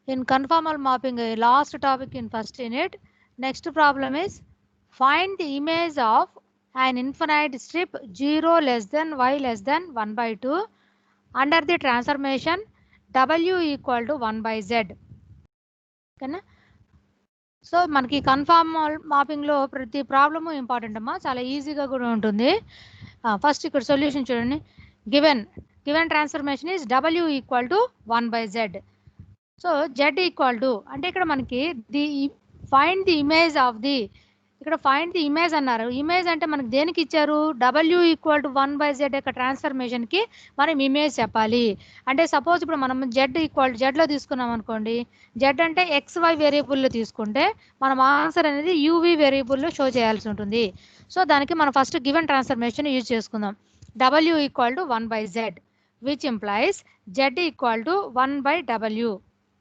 In conformal mapping, last topic in first unit. Next problem is find the image of an infinite strip 0 less than y less than 1 by 2 under the transformation w equal to 1 by z. Okay? So మనకి conformal మాపింగ్లో ప్రతి problem important అమ్మా, చాలా ఈజీగా కూడా ఉంటుంది. First ఇక్కడ solution చూడండి. Given transformation is W equal to 1 by z. So z equal to అంటే ఇక్కడ మనకి find the image of the, ఇక్కడ ఫైండ్ ది ఇమేజ్ అన్నారు. ఇమేజ్ అంటే మనకి దేనికి ఇచ్చారు? w equal to 1 by z యొక్క ట్రాన్స్ఫర్మేషన్కి మనం ఇమేజ్ చెప్పాలి. అంటే సపోజ్ ఇప్పుడు మనం జెడ్లో తీసుకున్నాం అనుకోండి, జెడ్ అంటే XY వేరియబుల్లో తీసుకుంటే మనం ఆన్సర్ అనేది UV వేరియబుల్లో షో చేయాల్సి ఉంటుంది. సో దానికి మనం ఫస్ట్ గివెన్ ట్రాన్స్ఫర్మేషన్ యూజ్ చేసుకుందాం. w equal to 1 by z which implies z equal to 1 by w.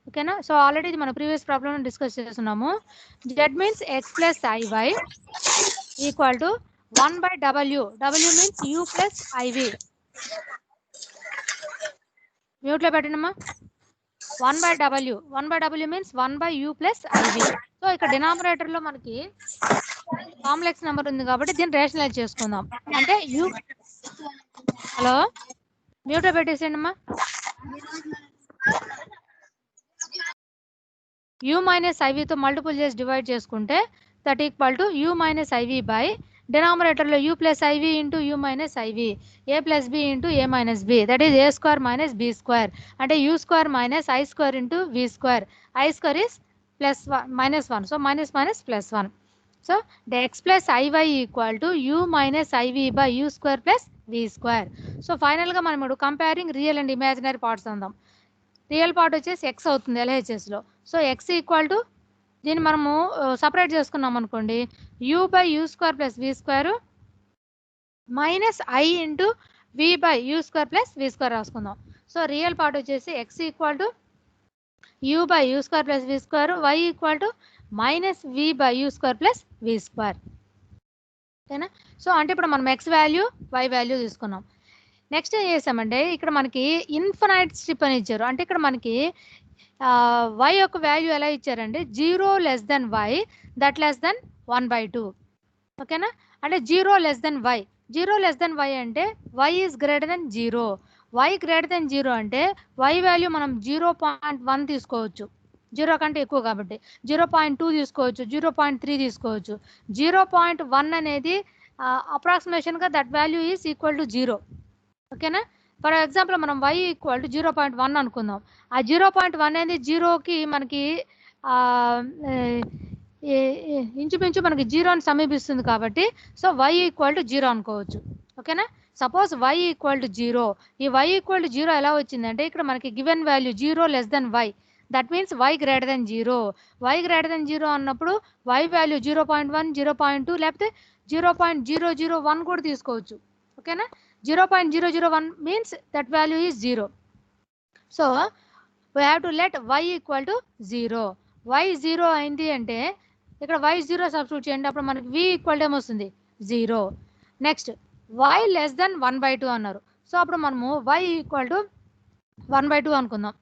ఓకేనా? సో ఆల్రెడీ ఇది మన ప్రీవియస్ ప్రాబ్లమ్ డిస్కస్ చేస్తున్నాము. z means x plus iy equal to 1 by w. w means u plus iv. మ్యూట్లో పెట్టండమ్మా. 1 by w. 1 by w means 1 by u plus iv. So ఇక్కడ డినామినేటర్లో మనకి complex number ఉంది కాబట్టి దీన్ని rationalise చేసుకుందాం. అంటే u, హలో మ్యూట్లో పెట్టేసేయండి అమ్మా. u మైనస్ ఐవీతో మల్టిపుల్ చేసి డివైడ్ చేసుకుంటే that equal to u minus I V by డినామినేటర్లో u plus I V into u minus I V, a plus B into a minus B, that is a square minus b square. అంటే u square minus i square into v square. i square is plus minus 1, so minus minus plus 1. So x plus iy equal to u minus I V by u square plus v square. So ఫైనల్గా మనం ఇప్పుడు comparing real and imaginary parts అందాం. Real part వచ్చేసి x అవుతుంది LHSలో. So x equal to దీన్ని మనము separate చేసుకున్నాం అనుకోండి, u by u square plus v square minus i into v by u square plus v square రాసుకుందాం. సో రియల్ పార్ట్ వచ్చేసి x equal to u by u square plus v square, y equal to minus v by u square plus v square. ఓకేనా? So అంటే ఇప్పుడు మనం x value y value తీసుకున్నాం. Next ఏం చేసామంటే ఇక్కడ మనకి ఇన్ఫినైట్ స్ట్రిప్ అని ఇచ్చారు. అంటే ఇక్కడ మనకి y యొక్క వాల్యూ ఎలా ఇచ్చారంటే 0 less than y that less than 1 by 2. ఓకేనా? అంటే 0 less than y, 0 less than y అంటే y is greater than 0. y greater than 0 అంటే y వాల్యూ మనం 0.1 తీసుకోవచ్చు, 0 కంటే ఎక్కువ కాబట్టి 0.2 తీసుకోవచ్చు, 0.3 తీసుకోవచ్చు. 0.1 అనేది అప్రాక్సిమేషన్గా that value is equal to 0. ఓకేనా? ఫర్ ఎగ్జాంపుల్ మనం y ఈక్వల్ టు 0.1 అనుకుందాం. ఆ 0.1 అనేది 0కి మనకి ఇంచుమించు మనకి 0ని సమీపిస్తుంది కాబట్టి సో y ఈక్వల్ టు 0 అనుకోవచ్చు. ఓకేనా? సపోజ్ y ఈక్వల్ టు 0, ఈ y ఈక్వల్ టు 0 ఎలా వచ్చిందంటే ఇక్కడ మనకి given value 0 less than y, that means y greater than 0. y greater than 0 అన్నప్పుడు y వాల్యూ 0.1, 0.2 లేకపోతే 0.001 కూడా తీసుకోవచ్చు. ఓకేనా? 0.001 means that value is 0. So we have to let y equal to 0. y 0 అయింది అంటే ఇక్కడ y 0 సబ్స్టిట్యూట్ చేయండి, అప్పుడు మనకి v ఈక్వల్ టు ఏమొస్తుంది 0. Next y less than 1 by 2 అన్నారు. సో అప్పుడు మనము y ఈక్వల్ టు 1 by 2 అనుకుందాం.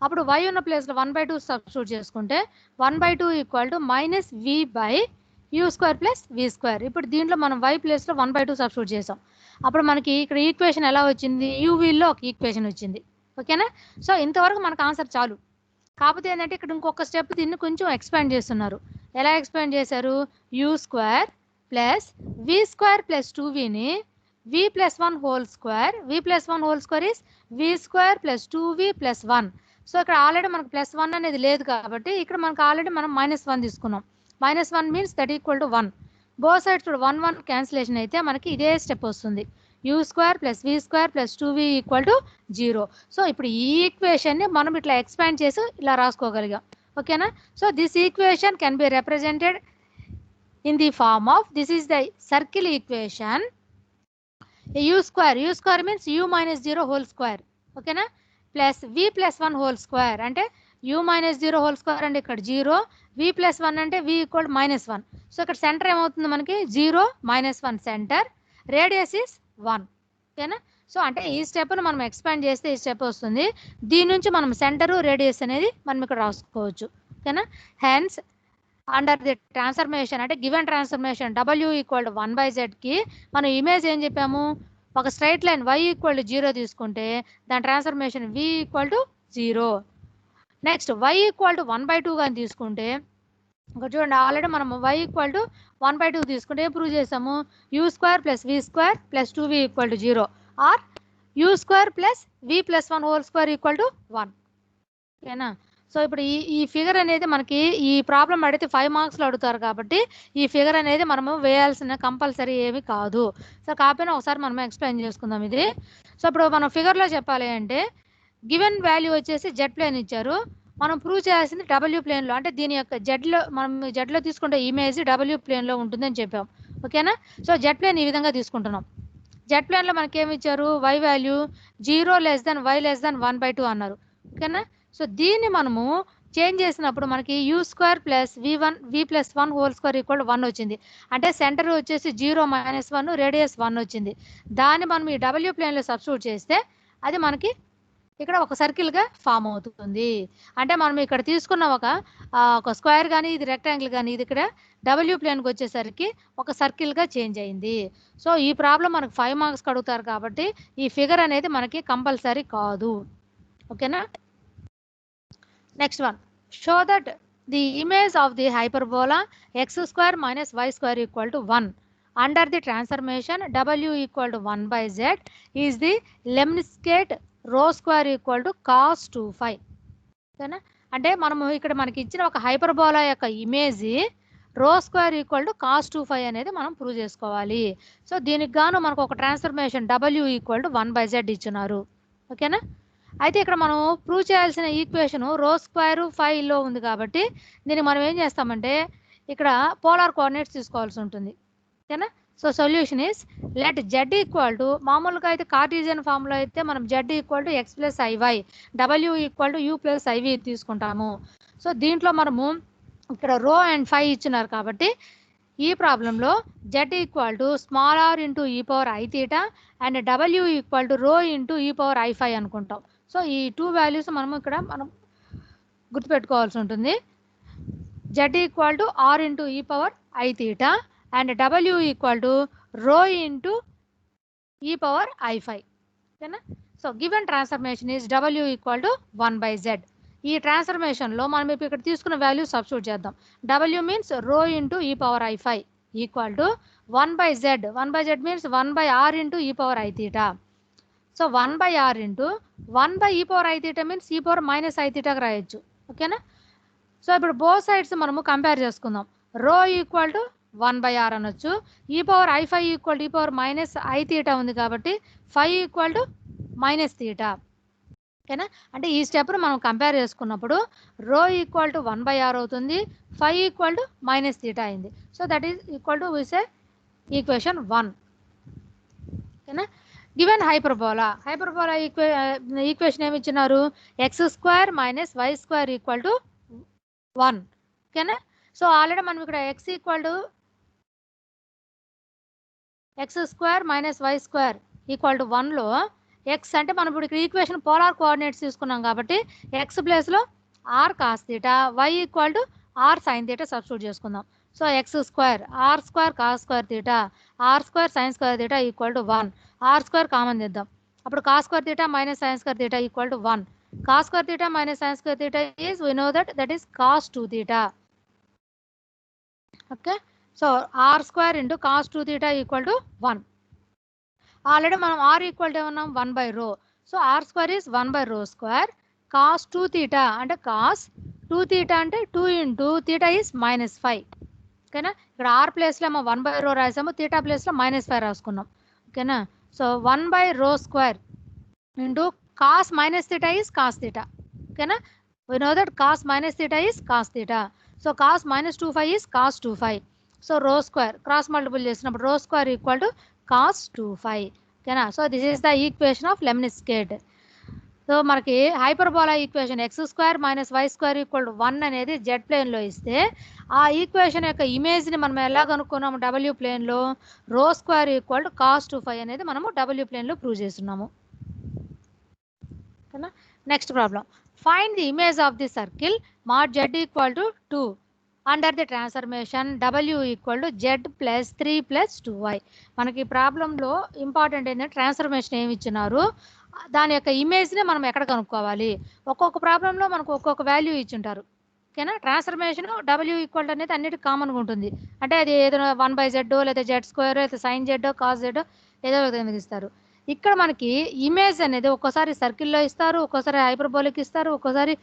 అప్పుడు y ఉన్న ప్లేస్లో 1 by 2 సబ్స్టిట్యూట్ చేసుకుంటే 1 by 2 equal to minus v by u square plus v square. ఇప్పుడు దీంట్లో మనం y ప్లేస్లో 1 by 2 సబ్స్టిట్యూట్ చేసాం. అప్పుడు మనకి ఇక్కడ ఈక్వేషన్ ఎలా వచ్చింది? యూవీలో ఒక ఈక్వేషన్ వచ్చింది. ఓకేనా? సో ఇంతవరకు మనకు ఆన్సర్ చాలు. కాకపోతే ఏంటంటే ఇక్కడ ఇంకొక స్టెప్ దీన్ని కొంచెం ఎక్స్పాండ్ చేస్తున్నారు. ఎలా ఎక్స్పాండ్ చేశారు? u square plus v square plus 2vని v plus 1 whole square, v plus 1 whole square is v square plus 2v plus 1. So ఇక్కడ ఆల్రెడీ మనకు ప్లస్ 1 అనేది లేదు కాబట్టి ఇక్కడ మనకు ఆల్రెడీ మనం మైనస్ 1 తీసుకున్నాం. Minus 1 means that equal to 1. Both sides 1 1 cancellation అయితే మనకి ఇదే స్టెప్ వస్తుంది. u square plus v square plus 2v equal to 0. So ఇప్పుడు ఈ ఈక్వేషన్ని మనం ఇట్లా ఎక్స్పాండ్ చేసి ఇలా రాసుకోగలిగాం. ఓకేనా? So this equation can be represented in the form of, this is the circle equation. u square means u minus 0 whole square. ఓకేనా? Plus v plus 1 whole square అంటే u మైనస్ 0 హోల్ స్క్వేర్ అంటే ఇక్కడ 0, v plus 1 అంటే v equal minus 1. So ఇక్కడ center ఏమవుతుంది మనకి 0 minus 1 centre, radius is 1. ఓకేనా? So అంటే ఈ స్టెప్ను మనం ఎక్స్పాండ్ చేస్తే ఈ స్టెప్ వస్తుంది. దీని నుంచి మనం సెంటరు రేడియస్ అనేది మనం ఇక్కడ రాసుకోవచ్చు. ఓకేనా? హెన్స్ అండర్ ది ట్రాన్స్ఫర్మేషన్ అంటే given transformation W equal to 1/z మనం ఇమేజ్ ఏం చెప్పాము, ఒక straight line y equal to 0 తీసుకుంటే దాని transformation v equal to 0. Next y equal to 1/2 కానీ తీసుకుంటే ఇక్కడ చూడండి, ఆల్రెడీ మనం y ఈక్వల్ టు 1/2 తీసుకుంటే ప్రూవ్ చేసాము, u² + v² + 2v equal to 0 or u² + v + 1 whole square equal to 1. ఓకేనా? సో ఇప్పుడు ఈ ఫిగర్ అనేది మనకి ఈ ప్రాబ్లం అడిగితే 5 మార్క్స్లో అడుగుతారు కాబట్టి ఈ ఫిగర్ అనేది మనము వేయాల్సిన కంపల్సరీ ఏమి కాదు. సో కాకపోయినా ఒకసారి మనం ఎక్స్ప్లెయిన్ చేసుకుందాం ఇది. సో ఇప్పుడు మనం ఫిగర్లో చెప్పాలి అంటే గివెన్ వాల్యూ వచ్చేసి జెడ్ ప్లేన్ ఇచ్చారు, మనం ప్రూవ్ చేయాల్సింది డబ్ల్యూ ప్లేన్లో, అంటే దీని యొక్క జెడ్లో మనం జెడ్లో తీసుకుంటే ఇమేజ్ డబ్ల్యూ ప్లేన్లో ఉంటుందని చెప్పాం. ఓకేనా? సో జెడ్ ప్లేన్ ఈ విధంగా తీసుకుంటున్నాం. జెడ్ ప్లేన్లో మనకి ఏమి ఇచ్చారు, y వాల్యూ 0 < y < 1/2 అన్నారు. ఓకేనా? సో దీన్ని మనము చేంజ్ చేసినప్పుడు మనకి u² + v + 1 whole square equal to 1 వచ్చింది. అంటే సెంటర్ వచ్చేసి 0 - 1 రేడియస్ 1 వచ్చింది. దాన్ని మనం ఈ డబ్ల్యూ ప్లేన్లో సబ్స్టిట్యూట్ చేస్తే అది మనకి ఇక్కడ ఒక సర్కిల్గా ఫామ్ అవుతుంది. అంటే మనం ఇక్కడ తీసుకున్న ఒక స్క్వేర్ కానీ ఇది రెక్టాంగిల్ కానీ ఇది ఇక్కడ డబ్ల్యూ ప్లేన్కి వచ్చేసరికి ఒక సర్కిల్గా చేంజ్ అయింది. సో ఈ ప్రాబ్లం మనకు 5 మార్క్స్కి అడుగుతారు కాబట్టి ఈ ఫిగర్ అనేది మనకి కంపల్సరీ కాదు. ఓకేనా? Next one, show that the image of the hyperbola x² - y² equal to 1 under the transformation w equal to 1/z is the lemniscate ρ² equal to cos 2φ. ఓకేనా? అంటే మనము ఇక్కడ మనకి ఇచ్చిన ఒక హైపర్బోలా యొక్క ఇమేజ్ ρ² ఈక్వల్ టు cos 2φ అనేది మనం ప్రూవ్ చేసుకోవాలి. సో దీనికి గాను మనకు ఒక transformation w equal to 1/z ఇచ్చున్నారు. ఓకేనా? అయితే ఇక్కడ మనం ప్రూవ్ చేయాల్సిన ఈక్వేషన్ ρ² φలో ఉంది కాబట్టి దీన్ని మనం ఏం చేస్తామంటే ఇక్కడ పోలార్ కోఆర్డినేట్స్ తీసుకోవాల్సి ఉంటుంది. ఓకేనా? So solution is let z equal to, మామూలుగా అయితే కార్టీజియన్ ఫామ్లో అయితే మనం z equal to x + iy, w equal to u + iv తీసుకుంటాము. సో దీంట్లో మనము ఇక్కడ ρ అండ్ φ ఇచ్చినారు కాబట్టి ఈ ప్రాబ్లంలో z equal to r into e⁻i⁻ and w equal to ρ into e⁻i⁵ అనుకుంటాం. సో ఈ 2 వాల్యూస్ మనం గుర్తుపెట్టుకోవాల్సి ఉంటుంది. z equal to r into e⁻i⁻ and w equal to ρ into e⁻i⁵. ఓకేనా? So given transformation is w equal to 1/z. ఈ ట్రాన్స్ఫర్మేషన్లో మనం ఇప్పుడు ఇక్కడ తీసుకున్న వాల్యూ సబ్స్టిట్యూట్ చేద్దాం. w means ρ into e⁻i⁵ equal to 1/z. 1/z means 1/r into e⁻i⁻. So 1/r into 1/e⁻i⁻ means e⁻−i⁻ రాయొచ్చు. ఓకేనా? సో ఇప్పుడు బోత్ సైడ్స్ మనము కంపేర్ చేసుకుందాం. ρ ఈక్వల్ టు 1/r అనొచ్చు, e⁻i⁵ ఈక్వల్ టు e⁻−i⁻ ఉంది కాబట్టి φ equal to -θ. ఓకేనా? అంటే ఈ స్టెప్ను మనం కంపేర్ చేసుకున్నప్పుడు ρ ఈక్వల్ టు 1/r అవుతుంది, φ ఈక్వల్ టు -θ అయింది. So that is equal to విసే ఈక్వేషన్ 1. ఓకేనా? గివెన్ హైపర్బోలా ఈక్వేషన్ ఏమి ఇచ్చినారు, x² - y² ఈక్వల్ టు 1. ఓకేనా? సో ఆల్రెడీ మనం ఇక్కడ x² - y² equal to 1లో x అంటే మనం ఇప్పుడు ఇక్కడ ఈక్వేషన్ పోలార్ కోఆర్డినేట్స్ తీసుకున్నాం కాబట్టి x ప్లేస్లో r cos θ, y equal to r sin θ substitute చేసుకుందాం. So x² r² cos² θ r² sin² θ equal to 1. r² common తెద్దాం, అప్పుడు cos² θ - sin² θ equal to 1. cos² θ - sin² θ is we know that is cos 2θ. Okay? So r² into cos 2θ equal to 1. Already మనం r equal to ఏమన్నాం 1/ρ. So r² is 1/ρ². cos 2θ అంటే cos 2θ అంటే 2 into θ is -5. ఓకేనా? ఇక్కడ r ప్లేస్లో ఏమో 1/ρ రాసాము, θ ప్లేస్లో -5 రాసుకున్నాం. ఓకేనా? So 1/ρ² into cos -θ is cos θ. ఓకేనా? we know that cos -θ is cos θ. So cos -2φ is cos 2φ. So ρ² cross multiple చేసినప్పుడు ρ² ఈక్వల్ టు cos 2φ. ఓకేనా? So this is the equation of lemniscate. So మనకి హైపర్బోలా ఈక్వేషన్ x² - y² = 1 అనేది Z ప్లేన్లో ఇస్తే ఆ equation యొక్క ఇమేజ్ని మనం ఎలా కనుక్కున్నాము డబ్ల్యూ ప్లేన్లో ρ² = cos2φ అనేది మనము డబ్ల్యూ ప్లేన్లో ప్రూవ్ చేస్తున్నాము. ఓకేనా. Next problem, find the image of the circle mod z = 2 under the transformation w = z + 3 + 2y. మనకి ఈ ప్రాబ్లంలో ఇంపార్టెంట్ ఏంటంటే ట్రాన్స్ఫర్మేషన్ ఏమి ఇచ్చినారు, దాని యొక్క ఇమేజ్ని మనం ఎక్కడ కనుక్కోవాలి. ఒక్కొక్క ప్రాబ్లంలో మనకు ఒక్కొక్క వాల్యూ ఇచ్చింటారు. ఓకేనా. ట్రాన్స్ఫర్మేషన్ w అనేది అన్నిటికి కామన్గా ఉంటుంది. అంటే అది ఏదైనా 1/z లేదా z² లేదా sin z cos z ఏదో ఒకటి ఇస్తారు. ఇక్కడ మనకి ఇమేజ్ అనేది ఒక్కోసారి సర్కిల్లో ఇస్తారు, ఒక్కోసారి హైపర్బోలిక్ ఇస్తారు, ఒక్కోసారి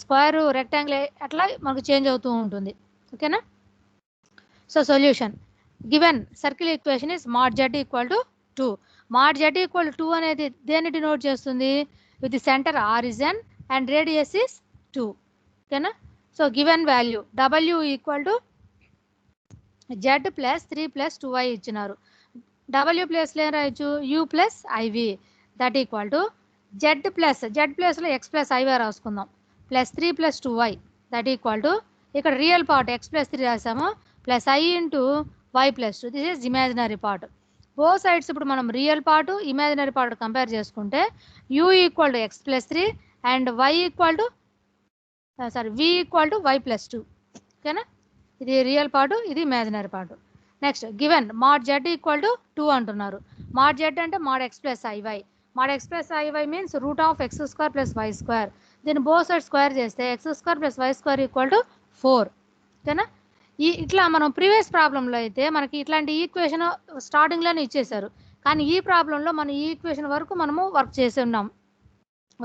స్క్వేర్ రెక్టాంగిల్ అట్లా మనకు చేంజ్ అవుతూ ఉంటుంది. ఓకేనా. So solution, given circle equation is mod z = 2. mod z = 2 అనేది దేన్ని డినోట్ చేస్తుంది, with the centre origin and radius is 2. ఓకేనా. So given value w = z + 3 + 2y ఇచ్చినారు. w ప్లేస్లో ఏం రాయొచ్చు, u + iv that equal to z ప్లేస్లో x + iv రాసుకుందాం, +3 + 2y దట్ ఈక్వల్ టు ఇక్కడ రియల్ పార్ట్ x + 3 రాసాము plus i × y + 2. This is imaginary part. Both sides ఇప్పుడు మనం real part imaginary part compare చేసుకుంటే u = x + 3 and v = y + 2. ఓకేనా. ఇది real part, ఇది imaginary part. Next given mod z = 2 అంటున్నారు. mod z అంటే mod x + iy. mod x + iy means √x² + y². దీన్ని both side square చేస్తే x² + y² = 4. ఓకేనా. ఇట్లా మనం ప్రీవియస్ ప్రాబ్లంలో అయితే మనకి ఇట్లాంటి ఈక్వేషన్ స్టార్టింగ్లోనే ఇచ్చేశారు, కానీ ఈ ప్రాబ్లంలో మనం ఈ ఈక్వేషన్ వరకు మనము వర్క్ చేసి ఉన్నాం.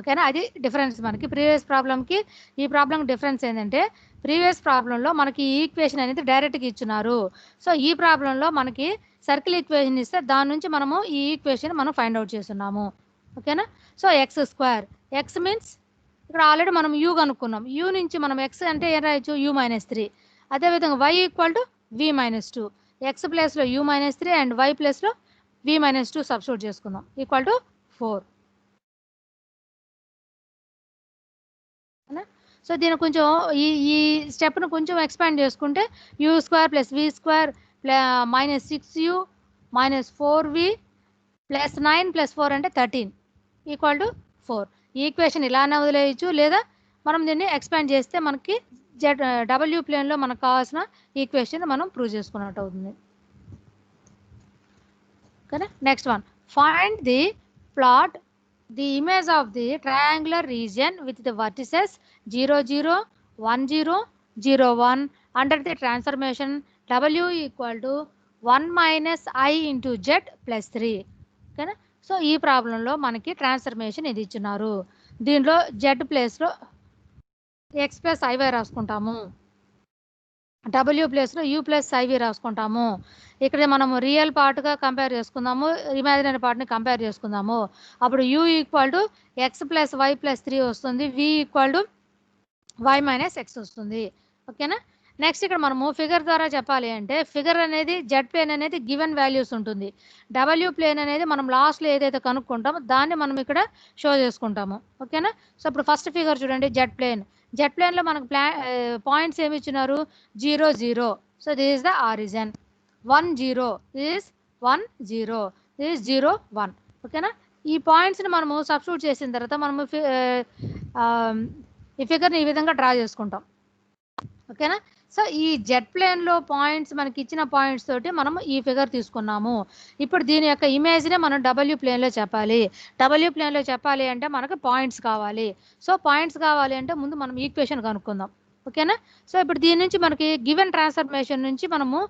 ఓకేనా. అది డిఫరెన్స్ మనకి ప్రీవియస్ ప్రాబ్లంకి ఈ ప్రాబ్లంకి డిఫరెన్స్ ఏంటంటే ప్రీవియస్ ప్రాబ్లంలో మనకి ఈ ఈక్వేషన్ అనేది డైరెక్ట్గా ఇచ్చున్నారు. సో ఈ ప్రాబ్లంలో మనకి సర్కిల్ ఈక్వేషన్ ఇస్తే దాని నుంచి మనము ఈ ఈక్వేషన్ మనం ఫైండ్ అవుట్ చేస్తున్నాము. ఓకేనా. సో x² x మీన్స్ ఇక్కడ ఆల్రెడీ మనం u కనుక్కున్నాం, u నుంచి మనం x అంటే ఏం రాయొచ్చు, u - 3. అదేవిధంగా y = v - 2. x ప్లేస్లో u - 3 అండ్ y ప్లేస్లో v - 2 సబ్స్టిట్యూట్ చేసుకుందాం = 4. సో దీన్ని కొంచెం ఈ స్టెప్ను కొంచెం ఎక్స్పాండ్ చేసుకుంటే u² + v² -6u - 4v + 9 + 4 అంటే 13 = 4. ఈ ఈక్వేషన్ ఇలానే వదిలేయచ్చు, లేదా మనం దీన్ని ఎక్స్పాండ్ చేస్తే మనకి w ప్లేన్లో మనకు కావాల్సిన ఈక్వేషన్ మనం ప్రూవ్ చేసుకున్నట్టు అవుతుంది. ఓకేనా. Next one, find the plot the image of the triangular region with the vertices 0, 0, 1, 0, 0, 1 under the transformation w = 1 - i × z + 3. ఓకేనా. సో ఈ ప్రాబ్లంలో మనకి ట్రాన్స్ఫర్మేషన్ ఇది ఇచ్చినారు. దీంట్లో z ప్లేస్లో x + iy రాసుకుంటాము, w ప్లేస్లో u + iv రాసుకుంటాము. ఇక్కడ మనము రియల్ పార్ట్గా కంపేర్ చేసుకుందాము, ఇమాజినరీ పార్ట్ని కంపేర్ చేసుకుందాము. అప్పుడు u = x + y + 3 వస్తుంది, v = y - x వస్తుంది. ఓకేనా. నెక్స్ట్ ఇక్కడ మనము ఫిగర్ ద్వారా చెప్పాలి అంటే ఫిగర్ అనేది జెడ్ ప్లేన్ అనేది గివెన్ వాల్యూస్ ఉంటుంది, w ప్లేన్ అనేది మనం లాస్ట్లో ఏదైతే కనుక్కుంటామో దాన్ని మనం ఇక్కడ షో చేసుకుంటాము. ఓకేనా. సో ఇప్పుడు ఫస్ట్ ఫిగర్ చూడండి, జెడ్ ప్లేన్లో మనకు పాయింట్స్ ఏమి ఇచ్చినారు, 0, 0. So this is the origin. 1, 0, this 1, 0, this 0, 1. ఓకేనా. ఈ పాయింట్స్ని మనము సబ్స్టిట్యూట్ చేసిన తర్వాత మనము ఈ ఫిగర్ని ఈ విధంగా డ్రా చేసుకుంటాం. ఓకేనా. సో ఈ జెడ్ ప్లేన్లో పాయింట్స్ మనకి ఇచ్చిన పాయింట్స్ తోటి మనము ఈ ఫిగర్ తీసుకున్నాము. ఇప్పుడు దీని యొక్క ఇమేజ్నే మనం w ప్లేన్లో చెప్పాలి. w ప్లేన్లో చెప్పాలి అంటే మనకు పాయింట్స్ కావాలి. సో పాయింట్స్ కావాలి అంటే ముందు మనం ఈక్వేషన్ కనుక్కుందాం. ఓకేనా. సో ఇప్పుడు దీని నుంచి మనకి గివెన్ ట్రాన్స్ఫర్మేషన్ నుంచి మనము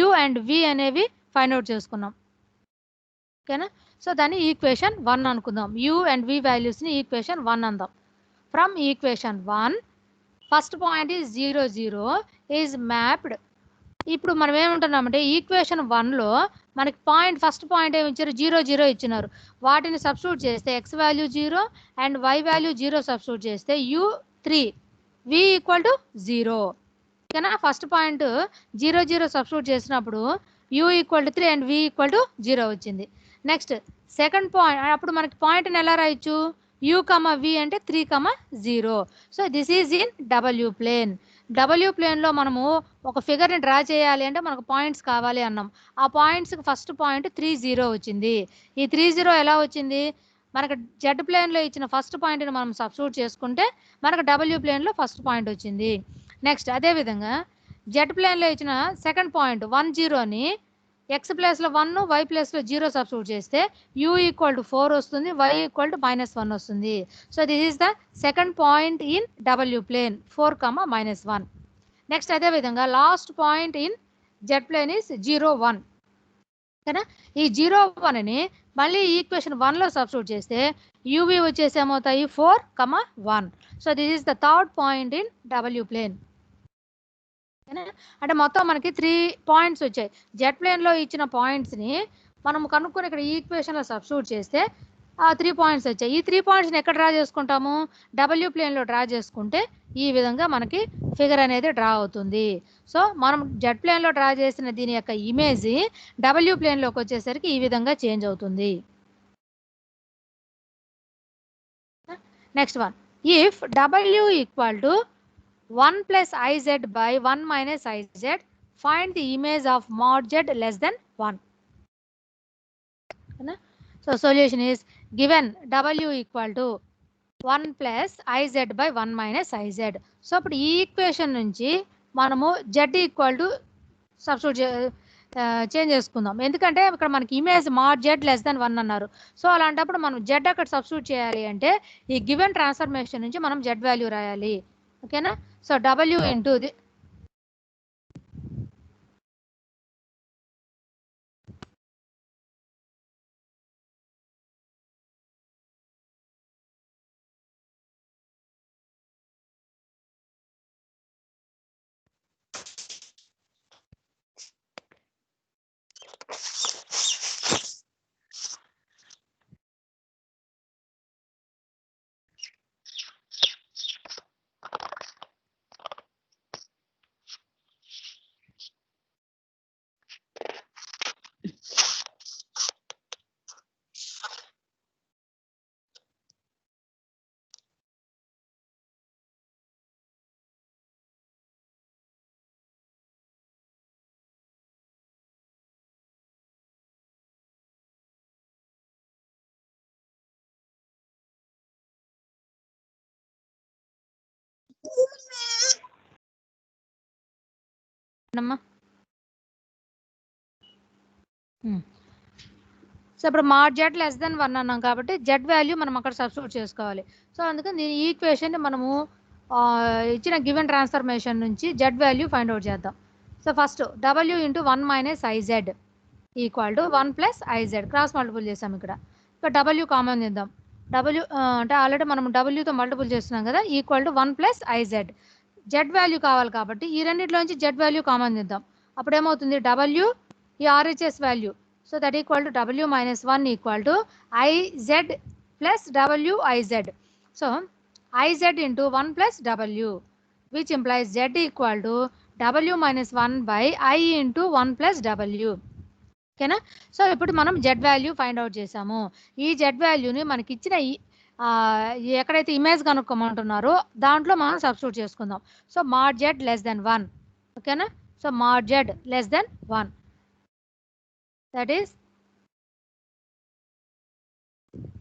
u అండ్ v అనేవి ఫైండ్ అవుట్ చేసుకున్నాం. ఓకేనా. సో దాన్ని ఈక్వేషన్ 1 అనుకుందాం, u అండ్ v వాల్యూస్ని ఈక్వేషన్ 1 అందాం. From equation 1 first point is 0, 0 is mapped. ఇప్పుడు మనం ఏమంటున్నామంటే ఈక్వేషన్ 1లో మనకి ఫస్ట్ పాయింట్ ఏమి ఇచ్చారు, 0, 0 ఇచ్చినారు. వాటిని సబ్స్టిట్యూట్ చేస్తే x value 0 and y value 0 substitute చేస్తే u 3, v = 0. ఓకేనా. ఫస్ట్ పాయింట్ 0, 0 సబ్స్టిట్యూట్ చేసినప్పుడు u = 3 అండ్ v = 0 వచ్చింది. నెక్స్ట్ సెకండ్ పాయింట్, అప్పుడు మనకి పాయింట్ని ఎలా రాయొచ్చు, u, v అంటే 3, 0. So this is in W plane. W ప్లేన్లో మనము ఒక ఫిగర్ని డ్రా చేయాలి అంటే మనకు పాయింట్స్ కావాలి అన్నాం. ఆ పాయింట్స్కి ఫస్ట్ పాయింట్ 30 వచ్చింది. ఈ 30 ఎలా వచ్చింది? మనకు జెడ్ ప్లేన్లో ఇచ్చిన ఫస్ట్ పాయింట్ని మనం సబ్స్టిట్యూట్ చేసుకుంటే మనకు డబ్ల్యూ ప్లేన్లో ఫస్ట్ పాయింట్ వచ్చింది. నెక్స్ట్ అదేవిధంగా జెడ్ ప్లేన్లో ఇచ్చిన సెకండ్ పాయింట్ 10ని ఎక్స్ ప్లేస్లో 1, వై ప్లేస్లో 0 సబ్స్టిట్యూట్ చేస్తే u = 4 వస్తుంది, y = -1 వస్తుంది. So this is the second point in W plane 4, -1. Next అదేవిధంగా last point in Z plane is 0, 1. కదా, ఈ 0, 1ని మళ్ళీ ఈక్వేషన్ 1లో సబ్స్టిట్యూట్ చేస్తే uv వచ్చేసి ఏమవుతాయి 4, 1. So this is the third point in W plane. అంటే మొత్తం మనకి 3 పాయింట్స్ వచ్చాయి. జెడ్ ప్లేన్లో ఇచ్చిన పాయింట్స్ని మనం కనుక్కొని ఇక్కడ ఈక్వేషన్లో సబ్స్టిట్యూట్ చేస్తే ఆ 3 పాయింట్స్ వచ్చాయి. ఈ 3 పాయింట్స్ని ఎక్కడ డ్రా చేసుకుంటాము? డబ్ల్యూ ప్లేన్లో డ్రా చేసుకుంటే ఈ విధంగా మనకి ఫిగర్ అనేది డ్రా అవుతుంది. సో మనం జెడ్ ప్లేన్లో డ్రా చేసిన దీని యొక్క ఇమేజ్ డబ్ల్యూ ప్లేన్లోకి వచ్చేసరికి ఈ విధంగా చేంజ్ అవుతుంది. Next one, if W = 1 + iz by 1 - iz, find the image of mod z less than 1. So solution is given w = 1 + iz by 1 - iz. So ఇప్పుడు ఈ ఈక్వేషన్ నుంచి మనము z సబ్స్టిట్యూట్ చేంజ్ చేసుకుందాం. ఎందుకంటే ఇక్కడ మనకి image mod z less than 1 అన్నారు. So అలాంటప్పుడు మనం z అక్కడ సబ్స్టిట్యూట్ చేయాలి అంటే ఈ గివెన్ ట్రాన్స్ఫర్మేషన్ నుంచి మనం z వాల్యూ రాయాలి. ఓకేనా? సో w ఇంటూ ది అమ్మా. సో ఇప్పుడు mod z less than 1 అన్నాం కాబట్టి z వాల్యూ మనం అక్కడ సబ్స్టిట్యూట్ చేసుకోవాలి. సో అందుకని దీని ఈక్వేషన్ మనము ఇచ్చిన గివెన్ ట్రాన్స్ఫర్మేషన్ నుంచి z వాల్యూ ఫైండ్ అవుట్ చేద్దాం. So first w × 1 - iz = 1 + iz cross multiple చేసాం. ఇక్కడ w కామన్ చేద్దాం. w అంటే ఆల్రెడీ మనం wతో మల్టిపుల్ చేస్తున్నాం కదా, = 1 + iz. z వాల్యూ కావాలి కాబట్టి ఈ రెండింటిలోంచి z వాల్యూ కామన్ చేద్దాం. అప్పుడు ఏమవుతుంది? w ఈ RHS value, so that = w - 1 = iz + wiz. So iz × 1 + w, which implies z = w - 1 by I × 1 + w. ఓకేనా? సో ఇప్పుడు మనం z వాల్యూ ఫైండ్ అవుట్ చేసాము. ఈ z వాల్యూని మనకి ఇచ్చిన ఎక్కడైతే ఇమేజ్ కనుక్కోమంటున్నారో దాంట్లో మనం సబ్స్టిట్యూట్ చేసుకుందాం. So mod z less than 1. ఓకేనా? So mod z less than 1, that is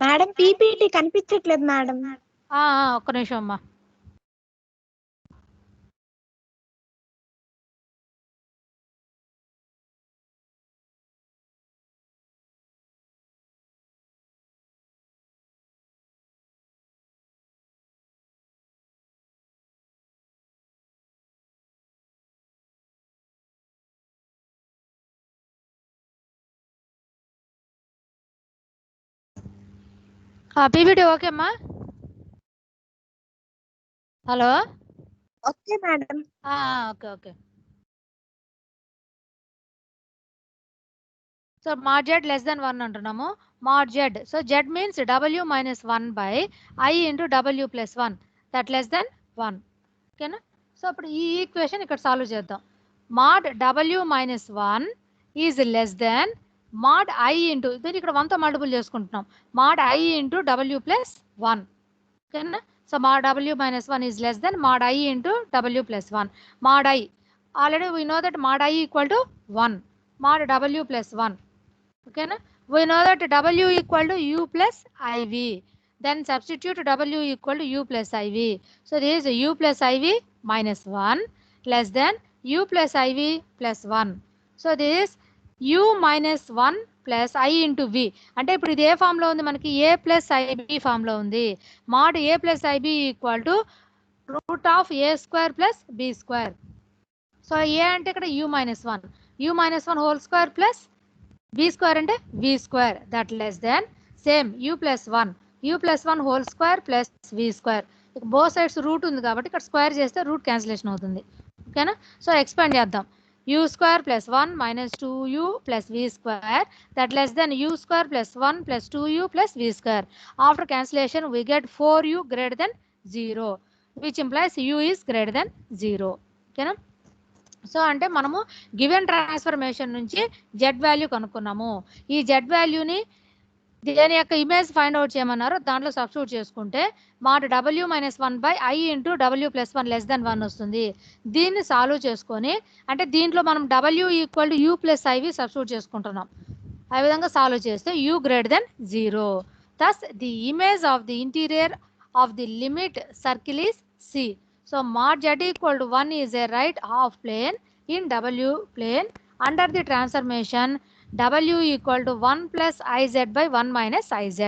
madam PPT కనిపించట్లేదు మేడం. ఒక్క నిమిషం అమ్మా. పీపీటీ ఓకే అమ్మా? Hello. Okay madam. Okay okay. So mod z less than 1 అంటున్నాము. mod z, so z means w - 1 by I × w + 1, that less than 1. ఓకేనా? So ఇప్పుడు ఈ equation ఇక్కడ సాల్వ్ చేద్దాం. mod w - 1 is less than mod I into దీన్ని ఇక్కడ 1తో multiple చేసుకుంటున్నాం, mod I × w + 1. ఓకేనా. So mod w minus 1 is less than mod I into w plus 1. Mod I, already we know that mod I equal to 1, mod w plus 1. ఓకేనా. we know that w equal to u plus iv, then substitute w equal to u plus iv. so this is u plus iv minus 1 less than u plus iv plus 1. so this is u minus 1 plus I into v. అంటే ఇప్పుడు ఇది ఏ form లో ఉంది మనకి, a plus ib form లో ఉంది. mod a plus ib equal to root of a square plus b square. So a అంటే ఇక్కడ u minus 1, u minus 1 whole square plus b square అంటే v square, that less than same u plus 1 whole square plus v square. ఇక both sides route ఉంది కాబట్టి ఇక్కడ square చేస్తే route cancellation అవుతుంది. ఓకేనా. సో ఎక్స్పాండ్ చేద్దాం. u square plus 1 minus 2u plus v square, that less than u square plus 1 plus 2u plus v square. After cancellation we get 4u greater than 0, which implies u is greater than 0. ఓకేనా. So అంటే మనము given transformation నుంచి z value కనుక్కున్నాము. ఈ z వాల్యూని దేని యొక్క image find out చేయమన్నారు, దాంట్లో సబ్స్టిట్యూట్ చేసుకుంటే mod w minus 1 by I into w plus 1 less than 1 వస్తుంది. దీన్ని సాల్వ్ చేసుకొని అంటే దీంట్లో మనం w equal to u plus iv substitute చేసుకుంటున్నాం. ఆ విధంగా సాల్వ్ చేస్తే u greater than 0. thus the image of the interior of the limit circle is C. so mod z equal to 1 is a right half plane in w plane under the transformation w equal to 1 plus iz by 1 minus iz.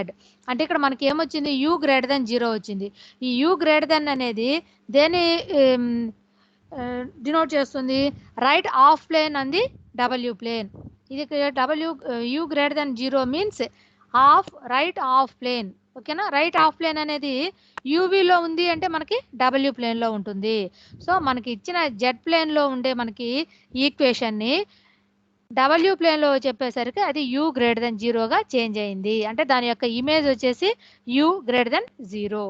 అంటే ఇక్కడ మనకి ఏమొచ్చింది, u greater than 0 వచ్చింది. ఈ u greater then అనేది దేని denote చేస్తుంది, right half plane అంది w ప్లేన్. ఇది w u greater than 0 means half right half plane. ఓకేనా. రైట్ హాఫ్ ప్లేన్ అనేది యూవీలో ఉంది అంటే మనకి w ప్లేన్లో ఉంటుంది. సో మనకి ఇచ్చిన z ప్లేన్లో ఉండే మనకి ఈక్వేషన్ని w ప్లేన్లో చెప్పేసరికి అది u గ్రేటర్ దెన్ 0గా చేంజ్ అయింది. అంటే దాని యొక్క ఇమేజ్ వచ్చేసి u greater than 0.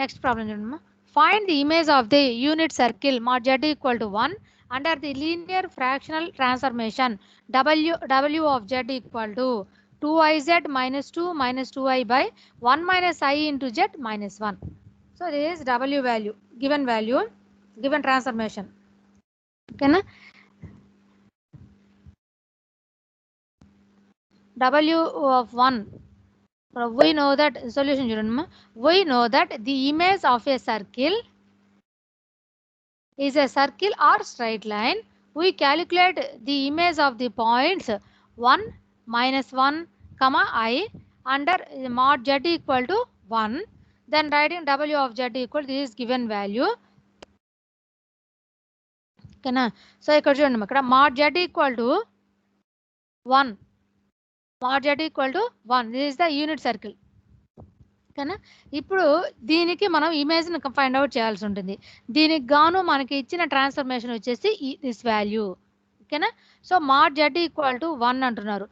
Next problem చూడమ్మా. Find the image of the unit circle mod z equal to 1 under the linear fractional transformation w of z equal to 2iz minus 2 minus 2i by 1 minus I into z minus 1. So this is w value, given transformation. Okay, w of 1, we know that solution chudandma, we know that the image of a circle is a circle or straight line. We calculate the image of the points 1 minus 1 comma I under mod z equal to 1. Then writing w of z equal to this given value. ఓకేనా. So ఇక్కడ చూడండి, ఇక్కడ mod z equal to 1, mod z equal to 1, this is the unit circle. ఓకేనా. ఇప్పుడు దీనికి మనం ఇమేజ్ని find out చేయాల్సి ఉంటుంది. దీనికి గాను మనకి ఇచ్చిన ట్రాన్స్ఫర్మేషన్ వచ్చేసి దిస్ వాల్యూ. ఓకేనా. So mod z equal to 1 అంటున్నారు.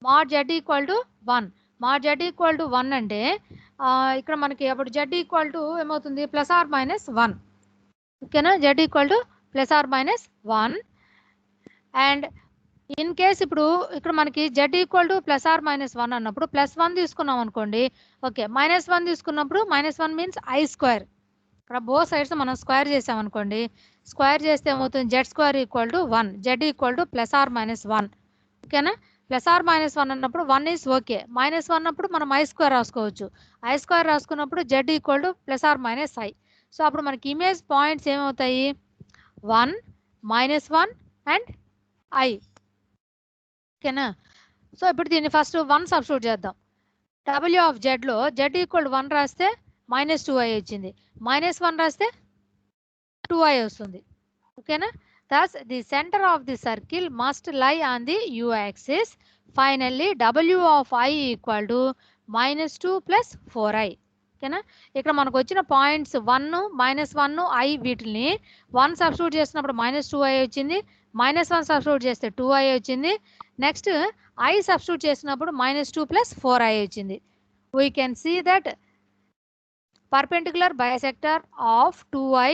mod z equal to 1, mod z equal to 1 అంటే ఇక్కడ మనకి అప్పుడు z ఈక్వల్ టు ఏమవుతుంది, ప్లస్ ఆర్ మైనస్ 1. ఓకేనా. z equal to plus or minus 1. And in case ఇప్పుడు ఇక్కడ మనకి z equal to plus or minus 1 అన్నప్పుడు ప్లస్ 1 తీసుకున్నాం అనుకోండి. ఓకే. మైనస్ 1 తీసుకున్నప్పుడు మైనస్ 1 మీన్స్ I స్క్వేర్. ఇక్కడ బో సైడ్స్ మనం స్క్వేర్ చేసాం అనుకోండి, స్క్వేర్ చేస్తే ఏమవుతుంది, z square equal to 1, z equal to plus or minus 1. ఓకేనా. ప్లస్ ఆర్ మైనస్ 1 అన్నప్పుడు 1 ఈజ్ ఓకే. మైనస్ 1 అన్నప్పుడు మనం I స్క్వేర్ రాసుకోవచ్చు. I స్క్వేర్ రాసుకున్నప్పుడు z equal to plus or minus I. So అప్పుడు మనకి ఇమేజ్ పాయింట్స్ ఏమవుతాయి, 1 మైనస్ 1 అండ్ I. ఓకేనా. సో ఇప్పుడు దీన్ని ఫస్ట్ 1 సబ్స్టిట్యూట్ చేద్దాం. w ఆఫ్ జెడ్లో z ఈక్వల్ టు 1 రాస్తే మైనస్ 2i వచ్చింది, మైనస్ 1 రాస్తే 2i వస్తుంది. ఓకేనా. thus the center of the circle must lie on the u axis. Finally w of I equal to minus 2 plus 4i. ఓకేనా. ఇక్కడ మనకు వచ్చిన పాయింట్స్ 1 మైనస్ 1 I, వీటిని 1 సబ్స్టిట్యూట్ చేసినప్పుడు మైనస్ 2i వచ్చింది, మైనస్ 1 సబ్స్టిట్యూట్ చేస్తే 2i వచ్చింది, నెక్స్ట్ I సబ్స్టిట్యూట్ చేసినప్పుడు మైనస్ 2 ప్లస్ 4i వచ్చింది. We can see that perpendicular bisector of 2i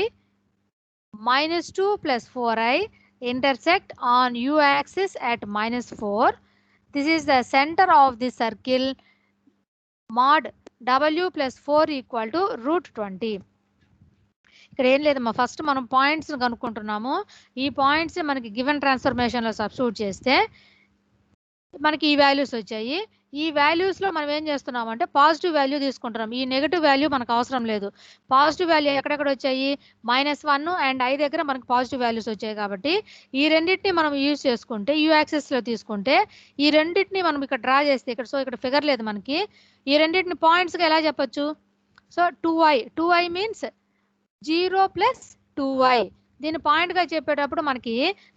minus 2 plus 4i, intersect on u axis at -4. This is the center of the circle. Mod w plus 4 equal to √20. ఇక్కడ ఏం లేదమ్మా, first మనం points కనుక్కుంటున్నాము. ఈ points మనకి given ట్రాన్స్ఫర్మేషన్లో substitute చేస్తే మనకి ఈ values వచ్చాయి. ఈ వాల్యూస్లో మనం ఏం చేస్తున్నాం అంటే పాజిటివ్ వాల్యూ తీసుకుంటున్నాం. ఈ నెగిటివ్ వాల్యూ మనకు అవసరం లేదు. పాజిటివ్ వాల్యూ ఎక్కడెక్కడ వచ్చాయి, -1 అండ్ i దగ్గర మనకు పాజిటివ్ వాల్యూస్ వచ్చాయి. కాబట్టి ఈ రెండింటిని మనం యూజ్ చేసుకుంటే యూ యాక్సెస్లో తీసుకుంటే ఈ రెండింటిని మనం ఇక్కడ డ్రా చేస్తే ఇక్కడ ఫిగర్ లేదు మనకి. ఈ రెండింటిని పాయింట్స్గా ఎలా చెప్పొచ్చు? So 2i means 0 + 2i. దీన్ని పాయింట్గా చెప్పేటప్పుడు మనకి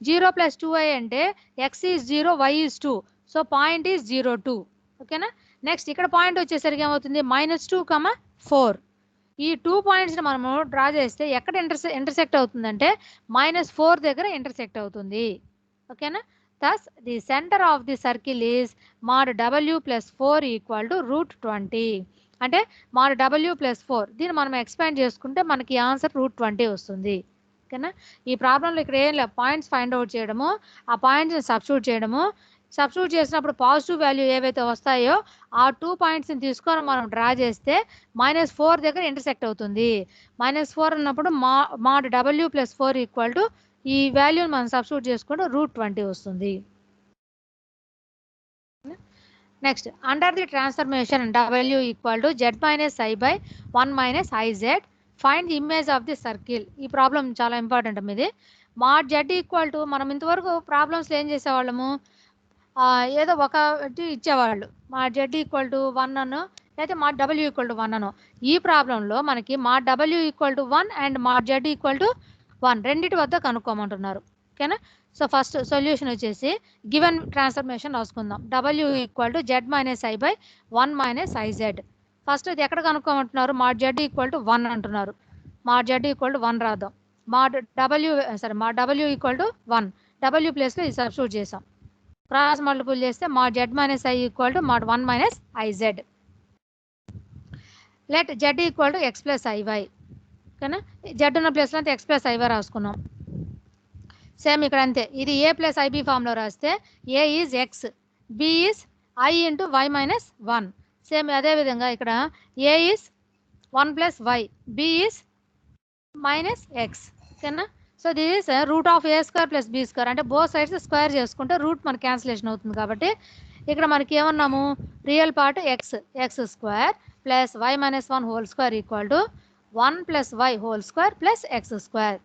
0 + 2i అంటే x is 0, y is 2. So point is 0, 2. ఓకేనా? నెక్స్ట్ ఇక్కడ పాయింట్ వచ్చేసరికి ఏమవుతుంది, -2, 4. ఈ 2 పాయింట్స్ని మనము డ్రా చేస్తే ఎక్కడ ఇంటర్సెక్ట్ అవుతుందంటే -4 దగ్గర ఇంటర్సెక్ట్ అవుతుంది. ఓకేనా? thus the center of the circle is mod w + 4 equal to √20. అంటే mod w + 4 దీన్ని మనం ఎక్స్పాండ్ చేసుకుంటే మనకి ఆన్సర్ √20 వస్తుంది. ఓకేనా? ఈ ప్రాబ్లంలో ఇక్కడ ఏం లేదు, పాయింట్స్ ఫైండ్ అవుట్ చేయడము, ఆ పాయింట్స్ని సబ్స్టిట్యూట్ చేయడము. సబ్స్టిట్యూట్ చేసినప్పుడు పాజిటివ్ వాల్యూ ఏవైతే వస్తాయో ఆ 2 పాయింట్స్ని తీసుకొని మనం డ్రా చేస్తే -4 దగ్గర ఇంటర్సెక్ట్ అవుతుంది. -4 అన్నప్పుడు mod w + 4 ఈక్వల్ టు ఈ వాల్యూని మనం సబ్స్టిట్యూట్ చేసుకుంటే √20 వస్తుంది. Next under the transformation w equal to z - i by 1 - iz find the image of the circle. ఈ ప్రాబ్లం చాలా ఇంపార్టెంట్ ఇది. mod z ఈక్వల్ టు మనం ఇంతవరకు ప్రాబ్లమ్స్లో ఏం చేసేవాళ్ళము, ఏదో ఒకటి ఇచ్చేవాళ్ళు, mod z ఈక్వల్ టు 1 అను అయితే mod w ఈక్వల్ టు 1 అను. ఈ ప్రాబ్లంలో మనకి mod w equal to 1 and mod z equal to 1 రెండింటి వద్ద కనుక్కోమంటున్నారు. ఓకేనా? సో ఫస్ట్ సొల్యూషన్ వచ్చేసి గివెన్ ట్రాన్స్ఫర్మేషన్ రాసుకుందాం. w equal to z - i by 1 - iz. First ఇది ఎక్కడ కనుక్కోమంటున్నారు, mod z ఈక్వల్ టు 1 అంటున్నారు. mod z ఈక్వల్ టు 1 రాద్దాం. mod w equal to 1, w ప్లేస్లో ఇది సబ్స్టిట్యూట్ చేసాం. క్రాస్ మల్టిపుల్ చేస్తే mod z - i equal to mod 1 - iz. Let z equal to x + iy. ఓకేనా? z ఉన్న ప్లేస్లో అంతా x + iy రాసుకున్నాం. సేమ్ ఇక్కడ అంతే, ఇది a + ib ఫామ్లో రాస్తే a is x, b is i × y - 1. Same అదేవిధంగా ఇక్కడ a is 1 + y, b is -x. ఓకేనా? So this is √(a² + b²). అంటే బోత్ సైడ్స్ స్క్వేర్ చేసుకుంటే రూట్ మనకి క్యాన్సిలేషన్ అవుతుంది. కాబట్టి ఇక్కడ మనకి ఏమన్నాము, real part x² + y - 1² equal to 1 + y² + x².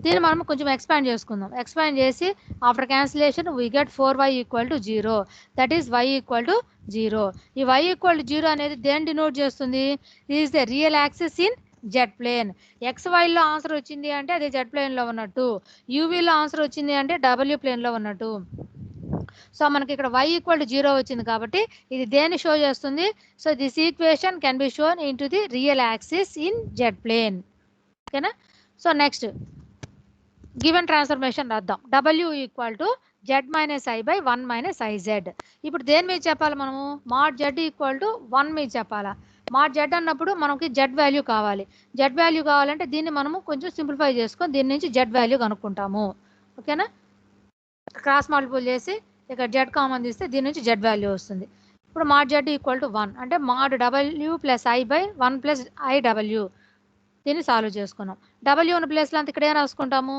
దీన్ని మనం కొంచెం ఎక్స్పాండ్ చేసుకుందాం. ఎక్స్పాండ్ చేసి after cancellation we get 4y equal to 0. That is y equal to 0. ఈ y ఈక్వల్ టు 0 అనేది దేని డినోట్ చేస్తుంది, this is the real axis in Z plane. XYలో ఆన్సర్ వచ్చింది అంటే అది జెడ్ ప్లేన్లో ఉన్నట్టు, యూవీలో ఆన్సర్ వచ్చింది అంటే W ప్లేన్లో ఉన్నట్టు. సో మనకి ఇక్కడ y ఈక్వల్ టు 0 వచ్చింది కాబట్టి ఇది దేన్ని షో చేస్తుంది, so this equation can be shown in to the real axis in Z plane. ఓకేనా? సో నెక్స్ట్ గివెన్ ట్రాన్స్ఫర్మేషన్ రాద్దాం. w equal to z - i by 1 - iz. ఇప్పుడు దేని మీద చెప్పాలి మనము, mod z ఈక్వల్ టు 1 మీద చెప్పాలా. mod z అన్నప్పుడు మనకి z వాల్యూ కావాలి. z వాల్యూ కావాలంటే దీన్ని మనము కొంచెం సింప్లిఫై చేసుకొని దీని నుంచి z వాల్యూ కనుక్కుంటాము. ఓకేనా? క్రాస్ మల్టిపుల్ చేసి ఇక్కడ z కామన్ తీస్తే దీని నుంచి z వాల్యూ వస్తుంది. ఇప్పుడు mod z ఈక్వల్ టు 1 అంటే mod w + i by 1 + iw. దీన్ని సాల్వ్ చేసుకున్నాం. w ఉన్న ప్లేస్లో అంతా ఇక్కడ ఏం రాసుకుంటాము,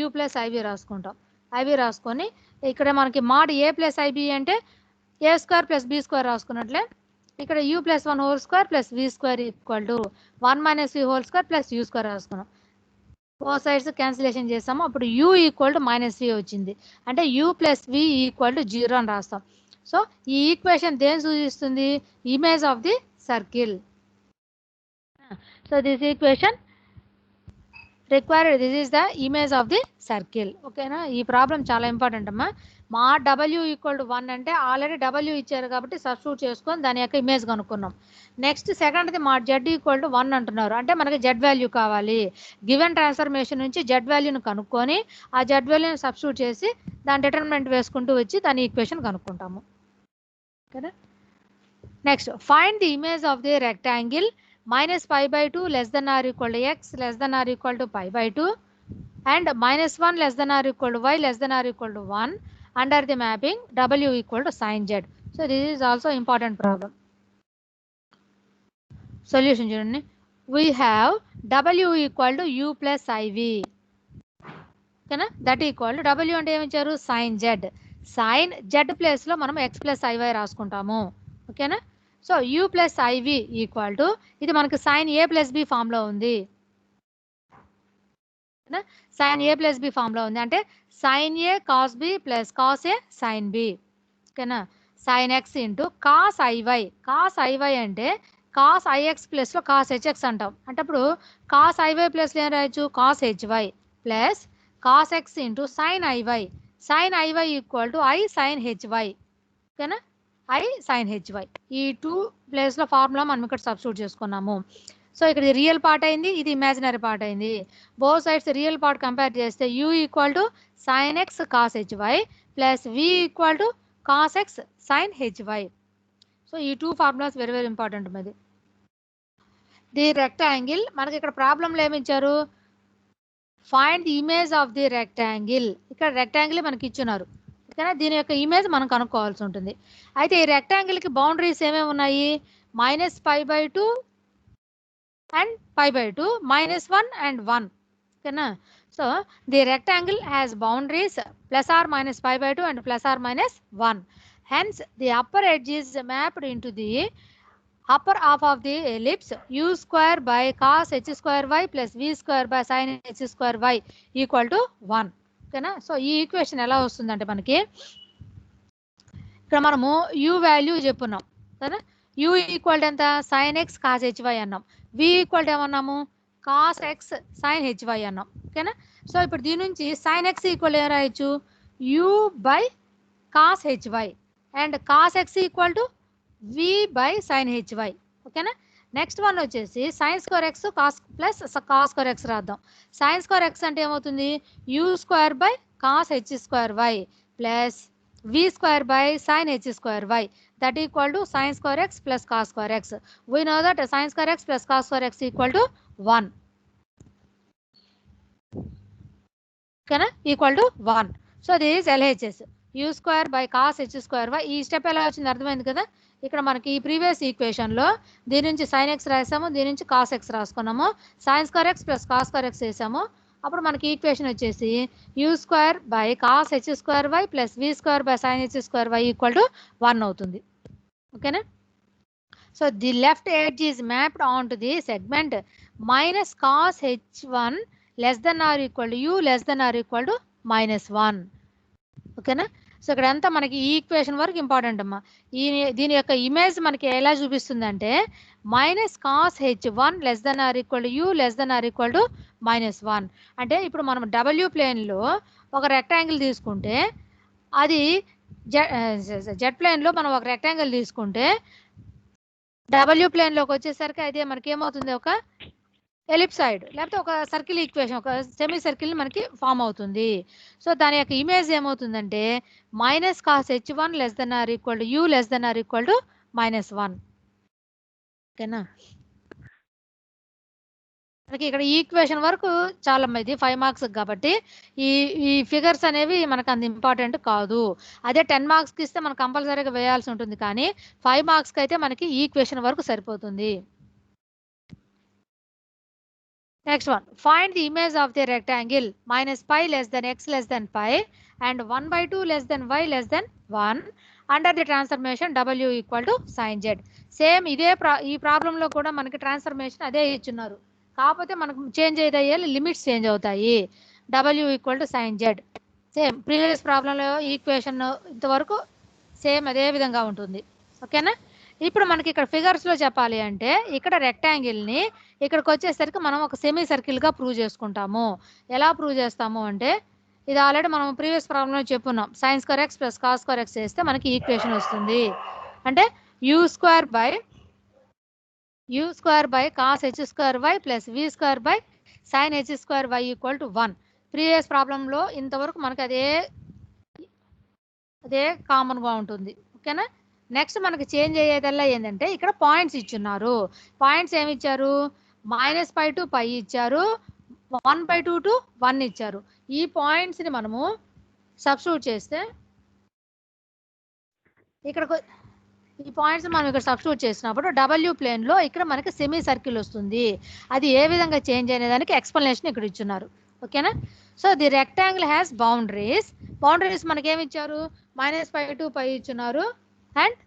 u + iv రాసుకుంటాం. iv రాసుకొని ఇక్కడ మనకి mod a + ib అంటే a² + b² రాసుకున్నట్లే ఇక్కడ u + 1² + v² equal to 1 - v² + u² రాసుకున్నాం. ఫోర్ సైడ్స్ క్యాన్సిలేషన్ చేస్తాము. అప్పుడు u ఈక్వల్ టు -v వచ్చింది. అంటే u + v ఈక్వల్ టు 0 అని రాస్తాం. సో ఈ ఈక్వేషన్ దేని సూచిస్తుంది, image of the circle. So this equation required, this is the image of the circle. ఓకేనా? ఈ ప్రాబ్లం చాలా ఇంపార్టెంట్ అమ్మా. mod w ఈక్వల్ టు 1 అంటే ఆల్రెడీ w ఇచ్చారు కాబట్టి సబ్స్టిట్యూట్ చేసుకొని దాని యొక్క ఇమేజ్ కనుక్కున్నాం. నెక్స్ట్ సెకండ్ది mod z ఈక్వల్ టు 1 అంటున్నారు. అంటే మనకి z వాల్యూ కావాలి. గివెన్ ట్రాన్స్ఫర్మేషన్ నుంచి z వాల్యూని కనుక్కొని ఆ z వాల్యూని సబ్స్టిట్యూట్ చేసి దాని డిటర్మినెంట్ వేసుకుంటూ వచ్చి దాని ఈక్వేషన్ కనుక్కుంటాము. ఓకేనా? Next find the image of the rectangle -π/2 < or = x < or = π/2. and -1 less than or equal to y less than or equal to 1 under the mapping w equal to sin z. So this is also important problem. Solution చూడండి. We have w equal to u plus iv. ఓకేనా, that equal to w అంటే ఏమి ఇచ్చారు, sign Z. Sign Z ప్లేస్లో మనం x plus i y రాసుకుంటాము. ఓకేనా, so u plus I V equal to, ఇది మనకు సైన్ ఏ ప్లస్ బి ఫామ్లో ఉంది. సైన్ ఏ ప్లస్ బి ఫామ్లో ఉంది అంటే sine A cos B plus cos A sine B. ఓకేనా, sine X into cos I Y. Cos I Y అంటే కాస్ ఐఎక్స్ ప్లస్లో కాస్ హెచ్ఎక్స్ అంటాం. అంటే అప్పుడు కాస్ ఐవై ప్లస్లో ఏం రాయొచ్చు, cos HY plus cos X into sine I Y. Sine I Y equal to I sine H Y. ఓకేనా, ఐ సైన్ హెచ్వై. ఈ 2 ప్లేస్లో ఫార్ములా మనం ఇక్కడ సబ్స్టిట్యూట్ చేసుకున్నాము. సో ఇక్కడ రియల్ పార్ట్ అయింది, ఇది ఇమాజినరీ పార్ట్ అయింది. Both sides real part compare చేస్తే u equal to sine x cos HY plus v equal to cos x sine h y. So ఈ 2 ఫార్ములాస్ వెరీ వెరీ ఇంపార్టెంట్. మరి the rectangle, మనకి ఇక్కడ ప్రాబ్లంలో ఏమి ఇచ్చారు, find the image of the rectangle. ఇక్కడ rectangle మనకి ఇచ్చున్నారు. ఓకేనా, దీని యొక్క ఇమేజ్ మనం కనుక్కోవాల్సి ఉంటుంది. అయితే ఈ రెక్టాంగిల్కి బౌండరీస్ ఏమేమి ఉన్నాయి, -π/2 and π/2, -1 and 1. ఓకేనా, so the rectangle has boundaries +or-π/2 and +or-1. Hence the upper edge is mapped into the upper half of the ellipse u square by cos h square y plus v square by sin h square y equal to 1. ఓకేనా, so ఈ equation ఎలా వస్తుందంటే మనకి ఇక్కడ మనము u value చెప్పున్నాం కదా, u equal to ఎంత, sin x cos hy అన్నాం. v ఈక్వల్ టు ఏమన్నాము, cos x sin hy అన్నాం. ఓకేనా, సో ఇప్పుడు దీని నుంచి sin x ఈక్వల్ ఏం రాయొచ్చు, u by cos hy and cos x equal to v by sin hy. ఓకేనా, నెక్స్ట్ వన్ వచ్చేసి sine square x cos plus cos square x రాద్దాం. సైన్ స్క్వేర్ ఎక్స్ అంటే ఏమవుతుంది, u square by cos h square y plus v square by sine h square y that equal to sine square x plus cos square x. We know that sine square x plus cos square x equal to 1. ఓకేనా, equal to 1. So this is LHS, u square by cos h square y. ఈ step ఎలా వచ్చింది అర్థమైంది కదా. ఇక్కడ మనకి ఈ previous ఈక్వేషన్లో దీని నుంచి సైన్ ఎక్స్ రాసాము, దీని నుంచి కాస్ ఎక్స్ రాసుకున్నాము, sine square x plus cos square x వేసాము. అప్పుడు మనకి ఈక్వేషన్ వచ్చేసి u square by cos h square y plus v square by sine h square y equal to 1 అవుతుంది. ఓకేనా, so the left edge is mapped on to the segment minus cos h1 less than or equal to u less than or equal to -1. ఓకేనా, so ఇక్కడ అంతా మనకి ఈ equation వరకు important అమ్మా. దీని యొక్క ఇమేజ్ మనకి ఎలా చూపిస్తుందంటే minus cos h1 less than or equal to u less than or equal to -1. అంటే ఇప్పుడు మనం W ప్లేన్లో ఒక రెక్టాంగిల్ తీసుకుంటే, అది జెడ్ ప్లేన్లో మనం ఒక రెక్టాంగిల్ తీసుకుంటే W ప్లేన్లోకి వచ్చేసరికి అదే మనకి ఏమవుతుంది, ఒక ఎలిప్సాయిడ్ లేకపోతే ఒక సర్కిల్ ఈక్వేషన్, ఒక సెమీ సర్కిల్ మనకి ఫామ్ అవుతుంది. సో దాని యొక్క ఇమేజ్ ఏమవుతుందంటే minus cos h1 less than or equal to u less than or equal to -1. ఓకేనా, మనకి ఇక్కడ ఈక్వేషన్ వరకు చాలా ఇది 5 మార్క్స్ కాబట్టి ఈ ఫిగర్స్ అనేవి మనకు అంత ఇంపార్టెంట్ కాదు. అదే 10 మార్క్స్కి ఇస్తే మనం కంపల్సరీగా వేయాల్సి ఉంటుంది, కానీ 5 మార్క్స్కి అయితే మనకి ఈక్వేషన్ వరకు సరిపోతుంది. Next one, find the image of the rectangle -π less than x less than π and 1/2 less than y less than 1 under the transformation w equal to sin z. Same ఇదే ఈ ప్రాబ్లంలో కూడా మనకి ట్రాన్స్ఫర్మేషన్ అదే ఇచ్చున్నారు, కాకపోతే మనకు చేంజ్ అయ్యాయి, లిమిట్స్ చేంజ్ అవుతాయి. w equal to sin z. Same previous ప్రాబ్లంలో ఈక్వేషన్ ఇంతవరకు సేమ్ అదే విధంగా ఉంటుంది. ఓకేనా, ఇప్పుడు మనకి ఇక్కడ ఫిగర్స్లో చెప్పాలి అంటే ఇక్కడ రెక్టాంగిల్ని ఇక్కడికి వచ్చేసరికి మనం ఒక సెమీ సర్కిల్గా ప్రూవ్ చేసుకుంటాము. ఎలా ప్రూవ్ చేస్తాము అంటే ఇది ఆల్రెడీ మనం ప్రీవియస్ ప్రాబ్లంలో చెప్పున్నాం. Sine square x plus cos square x చేస్తే మనకి ఈక్వేషన్ వస్తుంది. అంటే u square by cos h square y plus v square by sine h square y equal to 1. Previous ప్రాబ్లంలో ఇంతవరకు మనకు అదే కామన్గా ఉంటుంది. ఓకేనా, నెక్స్ట్ మనకి చేంజ్ అయ్యేదల్లా ఏంటంటే ఇక్కడ పాయింట్స్ ఇచ్చున్నారు. పాయింట్స్ ఏమి ఇచ్చారు, -π to π ఇచ్చారు, 1/2 టు 1 ఇచ్చారు. ఈ పాయింట్స్ని మనము సబ్స్టిట్యూట్ చేస్తే ఇక్కడ ఈ పాయింట్స్ మనం ఇక్కడ సబ్స్టిట్యూట్ చేసినప్పుడు డబ్ల్యూ ప్లేన్లో ఇక్కడ మనకి సెమీ సర్కిల్ వస్తుంది. అది ఏ విధంగా చేంజ్ అనే దానికి ఎక్స్ప్లెనేషన్ ఇక్కడ ఇచ్చున్నారు. ఓకేనా? So the rectangle has boundaries. Boundaries మనకి ఏమి ఇచ్చారు? -π to π ఇచ్చున్నారు అండ్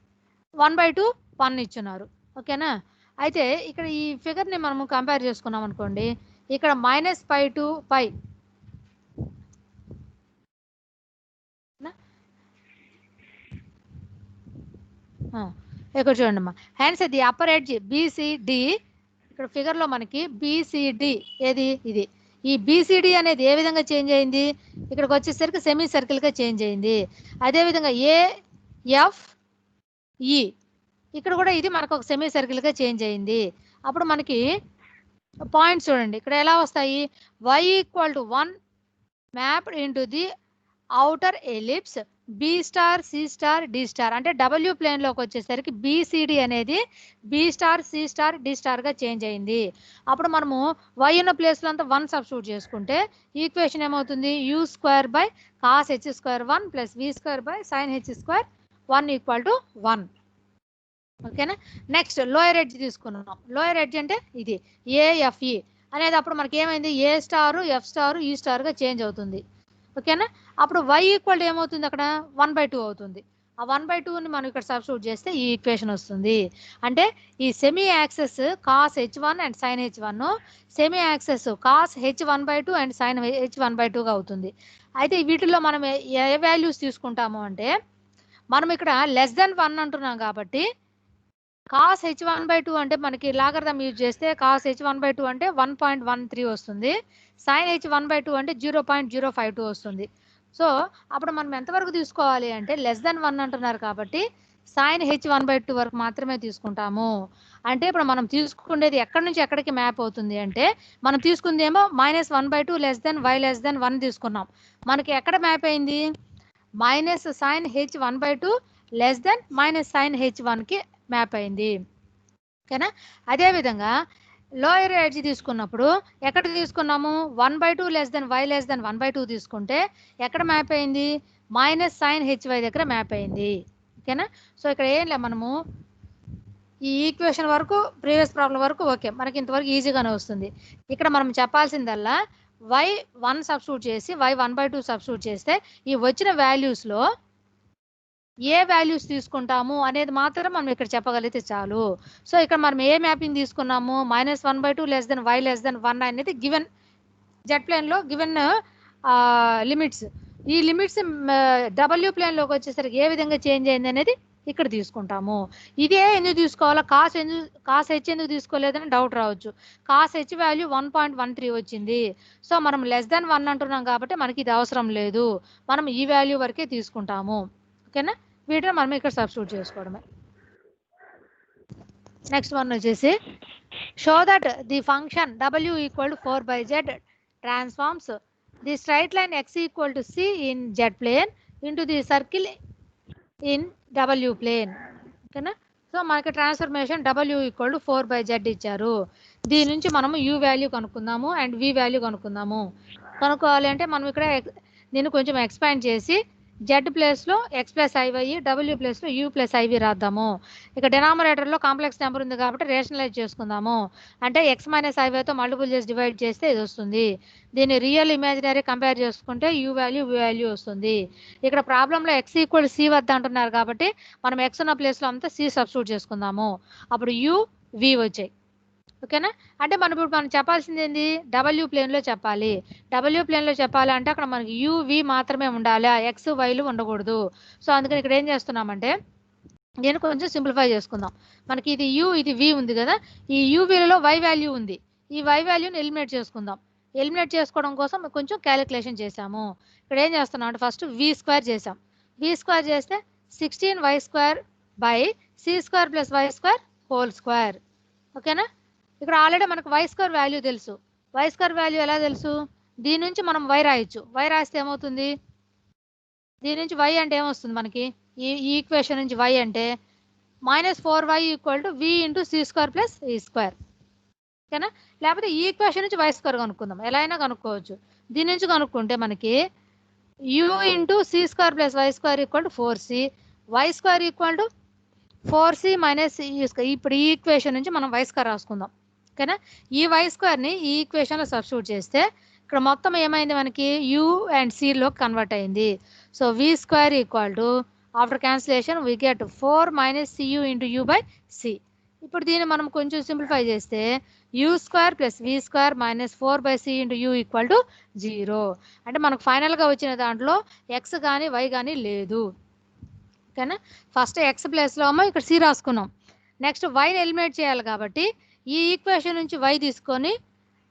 1/2 1 ఇచ్చున్నారు. ఓకేనా? అయితే ఇక్కడ ఈ ఫిగర్ని మనము కంపేర్ చేసుకున్నాం అనుకోండి, ఇక్కడ -π to π ఇక్కడ చూడండి అమ్మా. Hence the upper edge BCD, ఇక్కడ ఫిగర్లో మనకి BCD ఏది ఇది, ఈ BCD అనేది ఏ విధంగా చేంజ్ అయింది? ఇక్కడికి వచ్చేసరికి సెమీ సర్కిల్గా చేంజ్ అయింది. అదేవిధంగా AFE ఇక్కడ కూడా ఇది మనకు ఒక సెమీ సర్కిల్గా చేంజ్ అయింది. అప్పుడు మనకి పాయింట్స్ చూడండి ఇక్కడ ఎలా వస్తాయి? y = 1 mapped into the outer ellipse B star C star D star. అంటే W ప్లేన్లోకి వచ్చేసరికి BCD అనేది B star C star D star గా చేంజ్ అయింది. అప్పుడు మనము y ఉన్న ప్లేస్లో అంతా 1 సబ్స్టిట్యూట్ చేసుకుంటే ఈక్వేషన్ ఏమవుతుంది? U² / cos h² 1 + V² / sin h² 1 = 1. ఓకేనా? నెక్స్ట్ లోయర్ ఎడ్జ్ తీసుకున్నాం. లోయర్ ఎడ్జ్ అంటే ఇది AFE అనేది అప్పుడు మనకి ఏమైంది? A star F star E స్టార్గా చేంజ్ అవుతుంది. ఓకేనా? అప్పుడు y = ఏమవుతుంది? అక్కడ 1/2 అవుతుంది. ఆ 1/2ని మనం ఇక్కడ సబ్స్టిట్యూట్ చేస్తే ఈ ఈక్వేషన్ వస్తుంది. అంటే ఈ semi access cos h1 and sin h1, semi access cos h1/2 and sin h1/2గా అవుతుంది. అయితే వీటిలో మనం ఏ వాల్యూస్ తీసుకుంటాము అంటే, మనం ఇక్కడ <1 అంటున్నాం కాబట్టి cos h1/2 అంటే మనకి లాగరిథం యూజ్ చేస్తే cos h1/2 అంటే 1.13 వస్తుంది. sin h1/2 అంటే 0.052 వస్తుంది. సో అప్పుడు మనం ఎంతవరకు తీసుకోవాలి అంటే <1 అంటున్నారు కాబట్టి sin h1/2 వరకు మాత్రమే తీసుకుంటాము. అంటే ఇప్పుడు మనం తీసుకునేది ఎక్కడి నుంచి ఎక్కడికి మ్యాప్ అవుతుంది అంటే, మనం తీసుకుందేమో -1/2 y < 1 తీసుకున్నాం. మనకి ఎక్కడ మ్యాప్ అయింది? -sin h1/2 -sin h1కి మ్యాప్ అయింది. ఓకేనా? అదేవిధంగా లోయర్ ఎడ్జ్ తీసుకున్నప్పుడు ఎక్కడ తీసుకున్నాము? 1/2 y < 1/2 తీసుకుంటే ఎక్కడ మ్యాప్ అయింది? -sin hy దగ్గర మ్యాప్ అయింది. ఓకేనా? సో ఇక్కడ ఏం లేదు, మనము ఈ ఈక్వేషన్ వరకు ప్రీవియస్ ప్రాబ్లం వరకు ఓకే, మనకి ఇంతవరకు ఈజీగానే వస్తుంది. ఇక్కడ మనం చెప్పాల్సిందల్లా y1 సబ్స్టిట్యూట్ చేసి y1/2 సబ్స్టిట్యూట్ చేస్తే ఈ వచ్చిన వాల్యూస్లో ఏ వాల్యూస్ తీసుకుంటాము అనేది మాత్రం మనం ఇక్కడ చెప్పగలిగితే చాలు. సో ఇక్కడ మనం ఏ మ్యాపింగ్ తీసుకున్నాము? -1/2 y < 1 అనేది గివెన్ జెడ్ ప్లేన్లో గివెన్ లిమిట్స్. ఈ లిమిట్స్ డబ్ల్యూ ప్లేన్లోకి వచ్చేసరికి ఏ విధంగా చేంజ్ అయింది అనేది ఇక్కడ తీసుకుంటాము. ఇదే ఎందుకు తీసుకోవాలా? కాస్ హెచ్ ఎందుకు తీసుకోలేదని డౌట్ రావచ్చు. కాస్ హెచ్ వాల్యూ 1.13 వచ్చింది. సో మనం <1 అంటున్నాం కాబట్టి మనకి ఇది అవసరం లేదు, మనం ఈ వాల్యూ వరకే తీసుకుంటాము. ఓకేనా? వీటిని మనం ఇక్కడ సబ్స్టిట్యూట్ చేసుకోవడమే. నెక్స్ట్ వన్ వచ్చేసి show that the function w = 4/z transforms the straight line x = c in z plane into the circle in w plane. ఓకేనా? సో మనకి ట్రాన్స్ఫర్మేషన్ w = 4/z ఇచ్చారు. దీని నుంచి మనము u వాల్యూ కనుక్కుందాము అండ్ v వాల్యూ కనుక్కుందాము. కనుక్కోవాలి అంటే మనం ఇక్కడ దీన్ని కొంచెం ఎక్స్పాండ్ చేసి z ప్లేస్లో x + iy, w ప్లేస్లో u + iv రాద్దాము. ఇక డినామినేటర్లో కాంప్లెక్స్ నెంబర్ ఉంది కాబట్టి రేషనలైజ్ చేసుకుందాము. అంటే x - iy తో మల్టిపుల్ చేసి డివైడ్ చేస్తే ఇది వస్తుంది. దీన్ని రియల్ ఇమాజినరీ కంపేర్ చేసుకుంటే u వాల్యూ v వాల్యూ వస్తుంది. ఇక్కడ ప్రాబ్లంలో x = c వద్ద అంటున్నారు కాబట్టి మనం x ఉన్న ప్లేస్లో అంతా c సబ్స్టిట్యూట్ చేసుకుందాము. అప్పుడు u v వచ్చాయి. ఓకేనా? అంటే మనం చెప్పాల్సింది ఏంది? డబ్ల్యూ ప్లేన్లో చెప్పాలి. డబ్ల్యూ ప్లేన్లో చెప్పాలంటే అక్కడ మనకి యువి మాత్రమే ఉండాలి, ఎక్స్ వైలు ఉండకూడదు. సో అందుకని ఇక్కడ ఏం చేస్తున్నామంటే దీన్ని కొంచెం సింప్లిఫై చేసుకుందాం. మనకి ఇది యు ఇది వి ఉంది కదా, ఈ యువిలలో వై వాల్యూ ఉంది. ఈ వై వాల్యూని ఎలిమినేట్ చేసుకుందాం. ఎలిమినేట్ చేసుకోవడం కోసం కొంచెం క్యాలిక్యులేషన్ చేసాము. ఇక్కడ ఏం చేస్తున్నాం అంటే ఫస్ట్ v² చేసాం. v² చేస్తే 16y² / c² + y² whole square. ఓకేనా? ఇక్కడ ఆల్రెడీ మనకు y² వాల్యూ తెలుసు. y² వాల్యూ ఎలా తెలుసు? దీని నుంచి మనం y రాయొచ్చు. y రాస్తే ఏమవుతుంది? దీని నుంచి y అంటే ఏమొస్తుంది మనకి? ఈ ఈక్వేషన్ నుంచి y అంటే -4y = v × c² + e². ఓకేనా. లేకపోతే ఈ ఈక్వేషన్ నుంచి వై స్క్వేర్ కనుక్కుందాం, ఎలా అయినా కనుక్కోవచ్చు. దీని నుంచి కనుక్కుంటే మనకి u into c square plus why square equal to 4c, y square equal to 4c minus ఇప్పుడు ఈ ఈక్వేషన్ నుంచి మనం వై స్క్వేర్ రాసుకుందాం. ఓకేనా. ఈ వై స్క్వేర్ని ఈ ఈక్వేషన్లో సబ్స్టిట్యూట్ చేస్తే ఇక్కడ మొత్తం ఏమైంది మనకి u అండ్ cలో కన్వర్ట్ అయింది. So v square equal to after cancellation we get 4 minus cu into u by c. ఇప్పుడు దీన్ని మనం కొంచెం సింప్లిఫై చేస్తే u square plus v square minus 4/c into u equal to 0. అంటే మనకు ఫైనల్గా వచ్చిన దాంట్లో ఎక్స్ కానీ వై కానీ లేదు. ఓకేనా. ఫస్ట్ ఎక్స్ ప్లేస్లో ఏమో ఇక్కడ సి రాసుకున్నాం. నెక్స్ట్ వైని ఎలిమినేట్ చేయాలి కాబట్టి ఈ ఈక్వేషన్ నుంచి వై తీసుకొని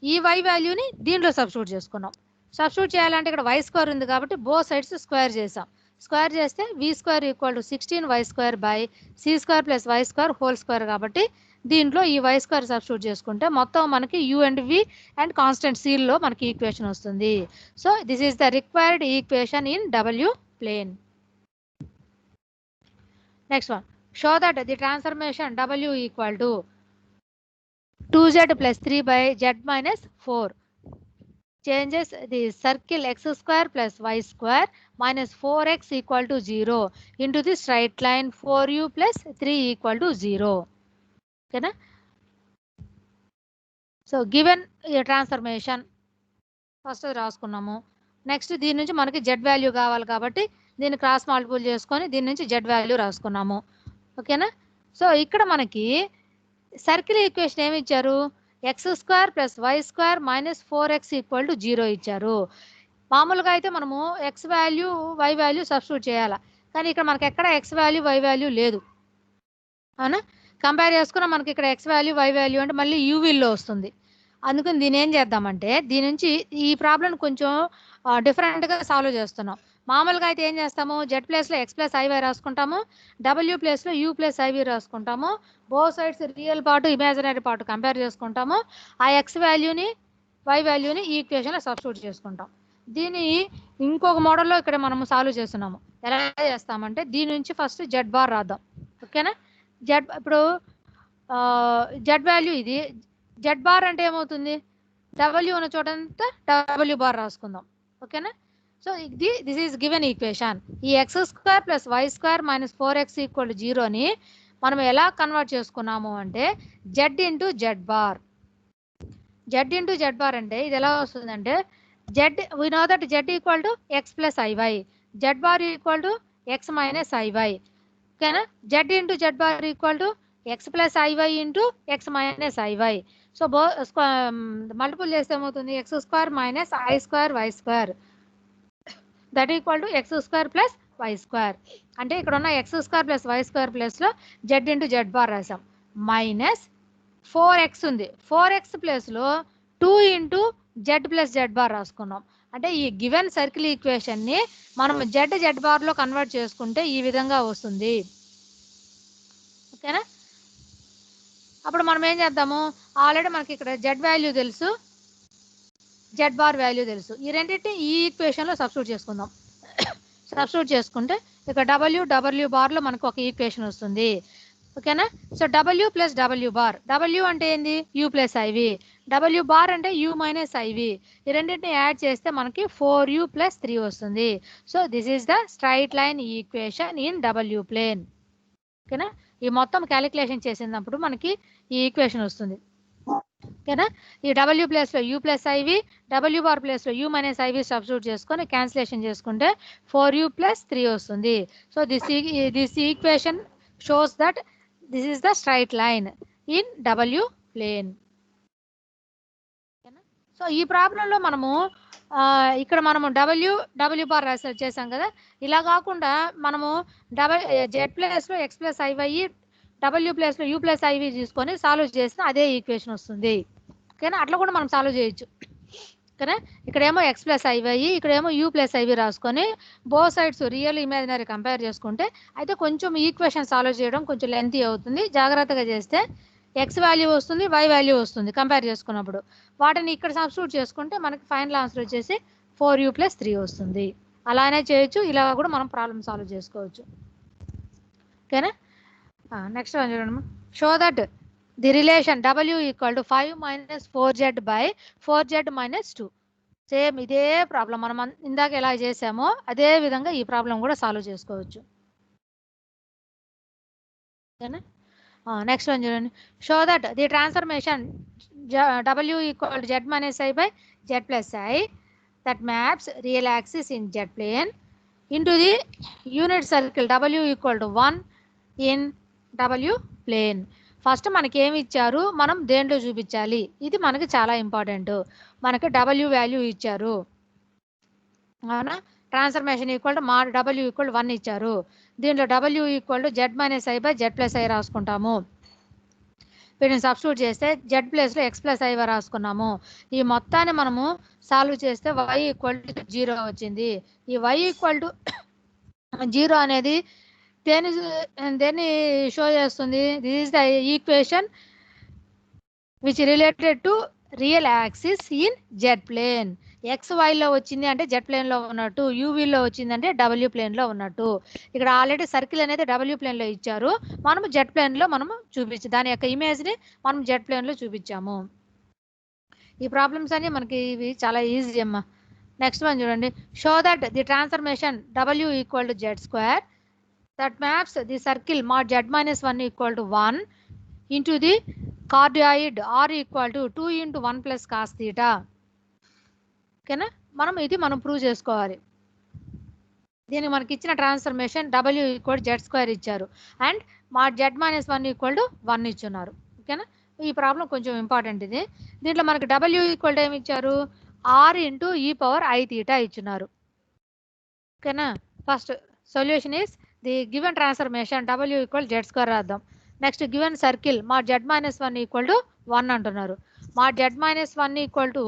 ఈ వై వాల్యూని దీంట్లో సబ్స్టిట్యూట్ చేసుకున్నాం. సబ్స్టిట్యూట్ చేయాలంటే ఇక్కడ వై స్క్వేర్ ఉంది కాబట్టి బోత్ సైడ్స్ స్క్వేర్ చేసాం. స్క్వేర్ చేస్తే V square equal to 16 Y square by C square plus why square whole square కాబట్టి దీంట్లో ఈ వై స్క్వేర్ సబ్స్టిట్యూట్ చేసుకుంటే మొత్తం మనకి U and V and constant సీల్లో మనకి ఈక్వేషన్ వస్తుంది. So this is the required equation in W plane. Next one, show that the transformation W equal to 2z plus 3 by z minus 4 changes the circle x square plus y square minus 4x equal to 0 into the straight line 4u plus 3 equal to 0. Okay, so given a transformation first రాసుకున్నాము. Next దీని నుంచి మనకి z value కావాలి కాబట్టి దీన్ని cross multiple చేసుకొని దీని నుంచి z వాల్యూ రాసుకున్నాము. ఓకేనా. సో ఇక్కడ మనకి సర్కిల్ ఈక్వేషన్ ఏమి ఇచ్చారు, x square plus why square minus 4x equal to 0 ఇచ్చారు. మామూలుగా అయితే మనము x value y value substitute చేయాలి, కానీ ఇక్కడ మనకి ఎక్కడ ఎక్స్ వాల్యూ వై వాల్యూ లేదు. అవునా. కంపేర్ చేసుకున్నా మనకి ఇక్కడ ఎక్స్ వాల్యూ వై వాల్యూ అంటే మళ్ళీ యూవీల్లో వస్తుంది. అందుకని దీని ఏం చేద్దామంటే దీని నుంచి ఈ ప్రాబ్లం కొంచెం డిఫరెంట్గా సాల్వ్ చేస్తున్నాం. మామూలుగా అయితే ఏం చేస్తాము, జెడ్ ప్లేస్లో ఎక్స్ ప్లస్ ఐవై రాసుకుంటాము, డబ్ల్యూ ప్లేస్లో యూ ప్లస్ ఐవీ రాసుకుంటాము. Both sides real part imaginary part compare చేసుకుంటాము. ఆ ఎక్స్ వాల్యూని వై వాల్యూని ఈ ఈక్వేషన్లో సబ్స్టిట్యూట్ చేసుకుంటాం. దీన్ని ఇంకొక మోడల్లో ఇక్కడ మనము సాల్వ్ చేస్తున్నాము. ఎలా చేస్తామంటే దీని నుంచి ఫస్ట్ జెడ్ బార్ రాద్దాం. ఓకేనా. జెడ్ ఇప్పుడు జెడ్ వాల్యూ ఇది, జెడ్ బార్ అంటే ఏమవుతుంది, డబ్ల్యూ ఉన్న చోటంతా డబ్ల్యూ బార్ రాసుకుందాం. ఓకేనా. So this is given equation. ఈ x square plus why square minus 4x equal to 0ని మనం ఎలా కన్వర్ట్ చేసుకున్నాము అంటే z into Z bar. Z into Z bar అంటే ఇది ఎలా వస్తుందంటే z we know that z equal to x plus i y, z bar equal to x minus i y. ఓకేనా. Z into Z bar equal to x plus i y into x minus i y. So multiple చేస్తే ఏమవుతుంది, x square minus i square y square that equal to x square plus why square. అంటే ఇక్కడ ఉన్న x square plus why square ప్లస్లో Z into Z bar రాసాం, minus 4x ఉంది, 4x ప్లస్లో 2 into Z plus Z bar రాసుకున్నాం. అంటే ఈ గివెన్ సర్కిల్ ఈక్వేషన్ని మనం జెడ్ బార్లో కన్వర్ట్ చేసుకుంటే ఈ విధంగా వస్తుంది. ఓకేనా. అప్పుడు మనం ఏం చేద్దాము, ఆల్రెడీ మనకి ఇక్కడ జెడ్ వాల్యూ తెలుసు, జెడ్ బార్ వాల్యూ తెలుసు. ఈ రెండింటిని ఈ ఈక్వేషన్లో సబ్స్టిట్యూట్ చేసుకుందాం. సబ్స్టిట్యూట్ చేసుకుంటే ఇక్కడ డబ్ల్యూ బార్లో మనకు ఒక ఈక్వేషన్ వస్తుంది. ఓకేనా. So W plus W bar, W అంటే ఏంది u plus i v, W bar అంటే యూ మైనస్ ఐవి. ఈ రెండింటిని యాడ్ చేస్తే మనకి 4u ప్లస్ 3 వస్తుంది. So this is the straight line equation in W plane. ఓకేనా. ఈ మొత్తం క్యాలిక్యులేషన్ చేసినప్పుడు మనకి ఈ ఈక్వేషన్ వస్తుంది. ఓకేనా. ఈ డబ్ల్యూ ప్లేస్లో u plus i v, W bar ప్లేస్లో యూ మైనస్ ఐవి సబ్స్టిట్యూట్ చేసుకొని క్యాన్సిలేషన్ చేసుకుంటే 4u ప్లస్ 3 వస్తుంది. So this equation shows that this is the straight line in W plane. So ఈ ప్రాబ్లంలో మనము ఇక్కడ మనము డబ్ల్యూ బార్ చేసాం కదా, ఇలా కాకుండా మనము జెడ్ ప్లేస్లో ఎక్స్ ప్లస్ ఐవై, డబ్ల్యూ ప్లేస్లో యూ ప్లస్ ఐవి తీసుకొని సాల్వ్ చేస్తే అదే ఈక్వేషన్ వస్తుంది. ఓకేనా. అట్లా కూడా మనం సాల్వ్ చేయొచ్చు. ఓకేనా. ఇక్కడేమో ఎక్స్ ప్లస్ ఐవై, ఇక్కడేమో యూ ప్లస్ ఐవి రాసుకొని both sides real imaginary compare చేసుకుంటే అయితే కొంచెం ఈక్వేషన్ సాల్వ్ చేయడం కొంచెం లెంతీ అవుతుంది. జాగ్రత్తగా చేస్తే ఎక్స్ వాల్యూ వస్తుంది, వై వాల్యూ వస్తుంది కంపేర్ చేసుకున్నప్పుడు. వాటిని ఇక్కడ సబ్స్టిట్యూట్ చేసుకుంటే మనకి ఫైనల్ ఆన్సర్ వచ్చేసి 4u ప్లస్ 3 వస్తుంది. అలానే చేయొచ్చు, ఇలా కూడా మనం ప్రాబ్లమ్ సాల్వ్ చేసుకోవచ్చు. ఓకేనా. నెక్స్ట్ వన్ చూడండి. Show that the relation W equal to 5 minus 4Z by 4Z minus 2. Same ఇదే ప్రాబ్లం మనం ఇందాక ఎలా చేసామో అదే విధంగా ఈ ప్రాబ్లం కూడా సాల్వ్ చేసుకోవచ్చు. ఓకేనా? నెక్స్ట్ వన్ చూడండి. Show that the transformation W equal to Z minus I by Z plus I that maps real axis in Z plane into the unit circle W equal to 1 in W plane. First మనకి ఏమి ఇచ్చారు, మనం దేంట్లో చూపించాలి, ఇది మనకి చాలా important. మనకి W వాల్యూ ఇచ్చారు, అవునా? ట్రాన్స్ఫర్మేషన్ ఈక్వల్ టు మా W ఈక్వల్ 1 ఇచ్చారు. దీంట్లో W equal to Z minus I by Z plus I రాసుకుంటాము. వీటిని సబ్స్టిట్యూట్ చేస్తే Z ప్లేస్లో X ప్లస్ I రాసుకున్నాము. ఈ మొత్తాన్ని మనము సాల్వ్ చేస్తే Y ఈక్వల్ టు 0 వచ్చింది. ఈ Y ఈక్వల్ టు 0 అనేది దేన్ని షో చేస్తుంది? This is the equation which related to real axis in Z plane. XYలో వచ్చింది అంటే జెడ్ ప్లేన్లో ఉన్నట్టు, యూవీలో వచ్చింది అంటే డబ్ల్యూ ప్లేన్లో ఉన్నట్టు. ఇక్కడ ఆల్రెడీ సర్కిల్ అనేది డబ్ల్యూ ప్లేన్లో ఇచ్చారు, మనము జెడ్ ప్లేన్లో మనము దాని యొక్క ఇమేజ్ని మనం జెడ్ ప్లేన్లో చూపించాము. ఈ ప్రాబ్లమ్స్ అన్ని మనకి ఇవి చాలా ఈజీ అమ్మా. నెక్స్ట్ వన్ చూడండి. Show that the transformation W equal to Z square that maps the circle mod Z minus 1 equal to 1 into the cardioid R equal to 2 into 1 plus cos theta. ఓకేనా? మనం prove చేసుకోవాలి. దీనికి మనకి ఇచ్చిన transformation W equal Z square ఇచ్చారు and mod Z minus 1 equal to 1 ఇచ్చున్నారు. ఓకేనా? ఈ ప్రాబ్లం కొంచెం ఇంపార్టెంట్ ఇది. దీంట్లో మనకి W ఈక్వల్ టు ఏమి ఇచ్చారు? R into e power I theta ఇచ్చున్నారు. ఓకేనా? First solution is the given transformation W equal Z square రాద్దాం. Next given circle mod Z minus 1 equal to 1 అంటున్నారు. Mod Z minus 1 equal to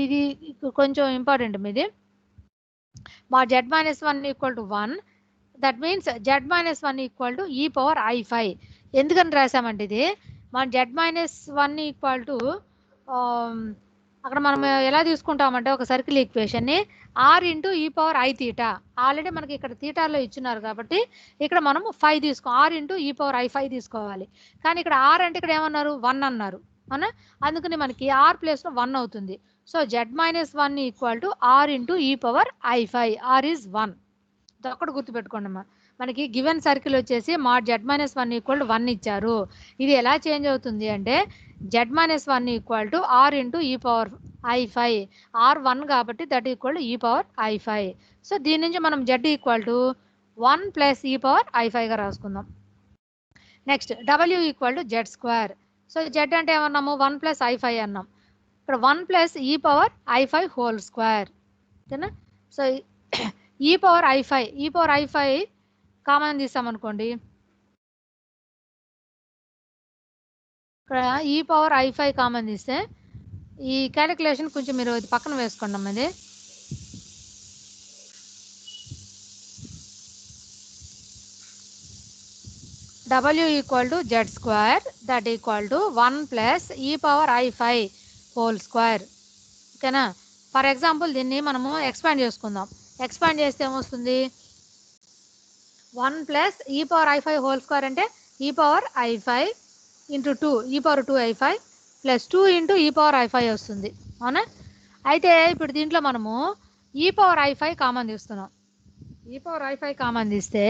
ఇది కొంచెం important మీది. Mod Z minus 1 equal to 1 that means Z minus 1 equal to e power I5. ఎందుకని రాసామంటే ఇది మన Z minus 1 equal to అక్కడ మనం ఎలా తీసుకుంటామంటే ఒక సర్కిల్ ఈక్వేషన్ని R into e power I theta. Already మనకి ఇక్కడ థీటాలో ఇచ్చినారు కాబట్టి ఇక్కడ మనము 5 R into e power I5 తీసుకోవాలి. కానీ ఇక్కడ R అంటే ఇక్కడ ఏమన్నారు? 1 అన్నారు, అవునా? అందుకని మనకి R ప్లేస్లో 1 అవుతుంది. So Z minus 1 equal to R into e power I5. R is 1. ఇది ఒక్కటి గుర్తుపెట్టుకోండి అమ్మా. మనకి గివెన్ సర్కిల్ వచ్చేసి mod Z minus 1 equal to 1 ఇచ్చారు. ఇది ఎలా చేంజ్ అవుతుంది అంటే Z minus 1 equal to R into e power I5. R 1 కాబట్టి that equal to e power I5. So దీని నుంచి మనం Z equal to 1 plus e power I5గా రాసుకుందాం. Next W equal to Z square. So Z అంటే ఏమన్నాము? 1 plus I5 అన్నాం. ఇక్కడ 1 plus e power I5 whole square. ఓకేనా? So ఈ power I5 common తీసామనుకోండి, ఇక్కడ ఈ పవర్ I5 కామన్ తీస్తే ఈ క్యాలిక్యులేషన్ కొంచెం మీరు ఇది పక్కన వేసుకోండి అమ్మా. ఇది W equal to Z square that equal to 1 plus e power I5 whole square. ఓకేనా? ఫర్ ఎగ్జాంపుల్ దీన్ని మనము ఎక్స్పాండ్ చేసుకుందాం. ఎక్స్పాండ్ చేస్తే ఏమొస్తుంది? 1 plus e power I5 whole square అంటే ఈ పవర్ I5 ఇంటూ 2 ఈ power 2I5 plus 2 into e power I5 వస్తుంది, అవునా? అయితే ఇప్పుడు దీంట్లో మనము ఈ పవర్ I5 కామన్ తీస్తున్నాం. ఈ పవర్ I5 కామన్ తీస్తే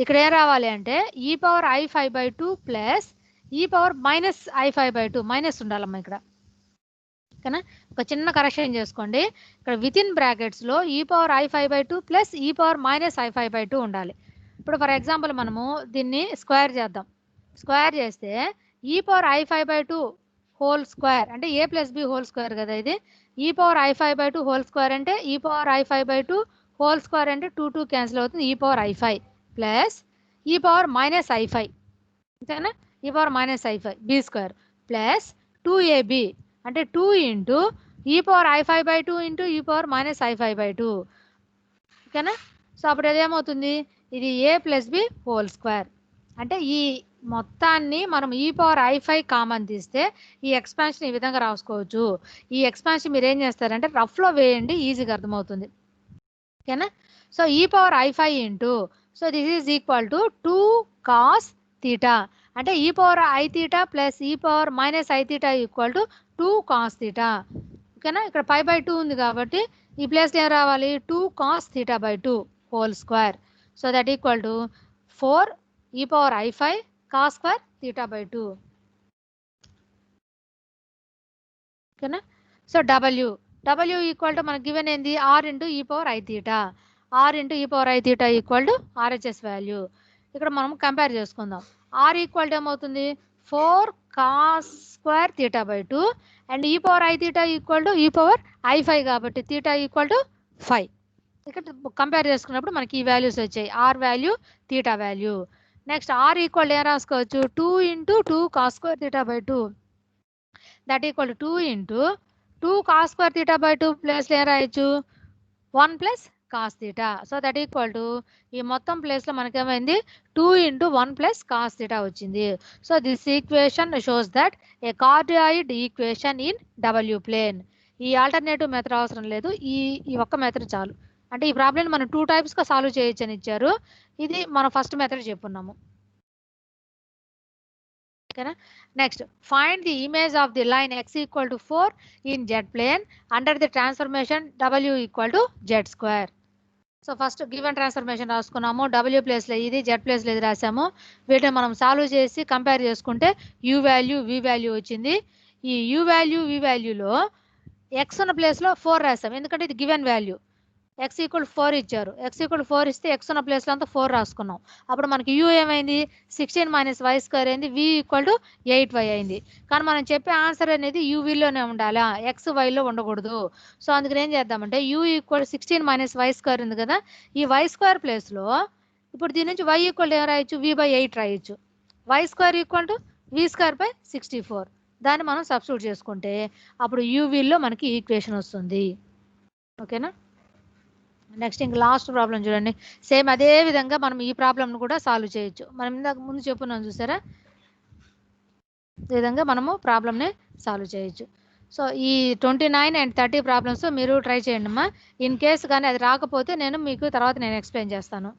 ఇక్కడ ఏం రావాలి అంటే ఈ power I5/2 plus e power minus I5/2. Minus ఉండాలమ్మా ఇక్కడ. ఓకేనా? ఒక చిన్న కరెక్షన్ చేసుకోండి. ఇక్కడ విత్ ఇన్ బ్రాకెట్స్లో ఈ power I5/2 plus e power minus I5/2 ఉండాలి. ఇప్పుడు ఫర్ ఎగ్జాంపుల్ మనము దీన్ని స్క్వేర్ చేద్దాం. స్క్వేర్ చేస్తే ఈ పవర్ I5/2 హోల్ స్క్వేర్ అంటే A plus B whole square కదా ఇది. ఈ పవర్ I5/2 హోల్ స్క్వేర్ అంటే ఈ పవర్ I5/2 హోల్ స్క్వేర్ అంటే 2 క్యాన్సిల్ అవుతుంది. ఈ power I5 plus e power minus I5, అంతేనా? ఈ power minus I5 B square plus 2AB అంటే 2 into e power I5/2 into e power minus I5/2. ఓకేనా? So అప్పుడు అదేమవుతుంది? ఇది A plus B whole square. అంటే ఈ మొత్తాన్ని మనం ఈ పవర్ I5 కామన్ తీస్తే ఈ ఎక్స్పాన్షన్ ఈ విధంగా రాసుకోవచ్చు. ఈ ఎక్స్పాన్షన్ మీరు ఏం చేస్తారంటే రఫ్లో వేయండి, ఈజీగా అర్థమవుతుంది. ఓకేనా? సో ఈ power I5 into, so this is equal to 2 cos theta. అంటే ఈ power i theta plus e power minus I theta equal to 2 cos theta. ఓకేనా, ఇక్కడ పై బై 2 ఉంది కాబట్టి ఈ ప్లేస్లో ఏం రావాలి, 2 cos theta by 2 whole square. So that equal to 4 e power i5 cos square theta by 2. ఓకేనా, so డబ్ల్యూ ఈక్వల్ టు మనకు గివెన్ ఏంది, r into e power i theta. R into e power i theta equal to RHS value. ఇక్కడ మనం compare చేసుకుందాం. R equal to ఏమవుతుంది, 4 cos square theta by 2 and e power i theta equal to e power i5 కాబట్టి theta equal to 5. ఇక్కడ compare చేసుకున్నప్పుడు మనకి ఈ values వచ్చాయి, r value theta value. Next r equal ఏం రాసుకోవచ్చు, 2 into 2 cos square theta by 2 that equal to 2 into 2 cos square theta by 2 ప్లేస్లో ఏం రాయొచ్చు, 1 plus cos theta. So that equal to ఈ మొత్తం ప్లేస్లో మనకేమైంది, 2 ఇంటూ 1 ప్లస్ కాస్ తీటా వచ్చింది. So this equation shows that a cardioid equation in W plane. ఈ alternative method అవసరం లేదు, ఈ ఒక్క మెథడ్ చాలు. అంటే ఈ ప్రాబ్లమ్ మనం 2 టైప్స్గా సాల్వ్ చేయొచ్చు అని ఇచ్చారు. ఇది మనం ఫస్ట్ మెథడ్ చెప్పున్నాము. ఓకేనా, next find the image of the line x equal to 4 in Z plane under the transformation w equal to z square. So first given transformation రాసుకున్నాము, w ప్లేస్లో ఇది, జెడ్ ప్లేస్లో ఇది రాసాము. వీటిని మనం సాల్వ్ చేసి కంపేర్ చేసుకుంటే u వాల్యూ v వాల్యూ వచ్చింది. ఈ u వాల్యూ v వాల్యూలో x ఉన్న ప్లేస్లో 4 రాసాం, ఎందుకంటే ఇది గివెన్ వాల్యూ. x ఈక్వల్ 4 ఇచ్చారు, x ఈక్వల్ 4 ఇస్తే x ఉన్న ప్లేస్లో అంతా 4 రాసుకున్నాం. అప్పుడు మనకి u ఏమైంది, 16 మైనస్ వై స్క్వేర్ అయింది, v ఈక్వల్ టు 8y అయింది. కానీ మనం చెప్పే ఆన్సర్ అనేది uv-లోనే ఉండాలా, xy-లో ఉండకూడదు. సో అందుకని ఏం చేద్దామంటే u equal 16 minus y square ఉంది కదా, ఈ వై స్క్వేర్ ప్లేస్లో ఇప్పుడు దీని నుంచి y ఈక్వల్ ఏం రాయొచ్చు, v/8 రాయొచ్చు. Y square equal to v square by 64. దాన్ని మనం సబ్స్టిట్యూట్ చేసుకుంటే అప్పుడు uv-లో మనకి ఈక్వేషన్ వస్తుంది. ఓకేనా, నెక్స్ట్ ఇంక లాస్ట్ ప్రాబ్లం చూడండి. సేమ్ అదే విధంగా మనం ఈ ప్రాబ్లమ్ను కూడా సాల్వ్ చేయొచ్చు. మనం ఇందాక ముందు చెప్పున్నాం చూసారా, ఈ విధంగా మనము ప్రాబ్లమ్ని సాల్వ్ చేయొచ్చు. సో ఈ 29 అండ్ 30 ప్రాబ్లమ్స్ మీరు ట్రై చేయండి అమ్మా. ఇన్ కేస్ కానీ అది రాకపోతే నేను మీకు తర్వాత ఎక్స్ప్లెయిన్ చేస్తాను.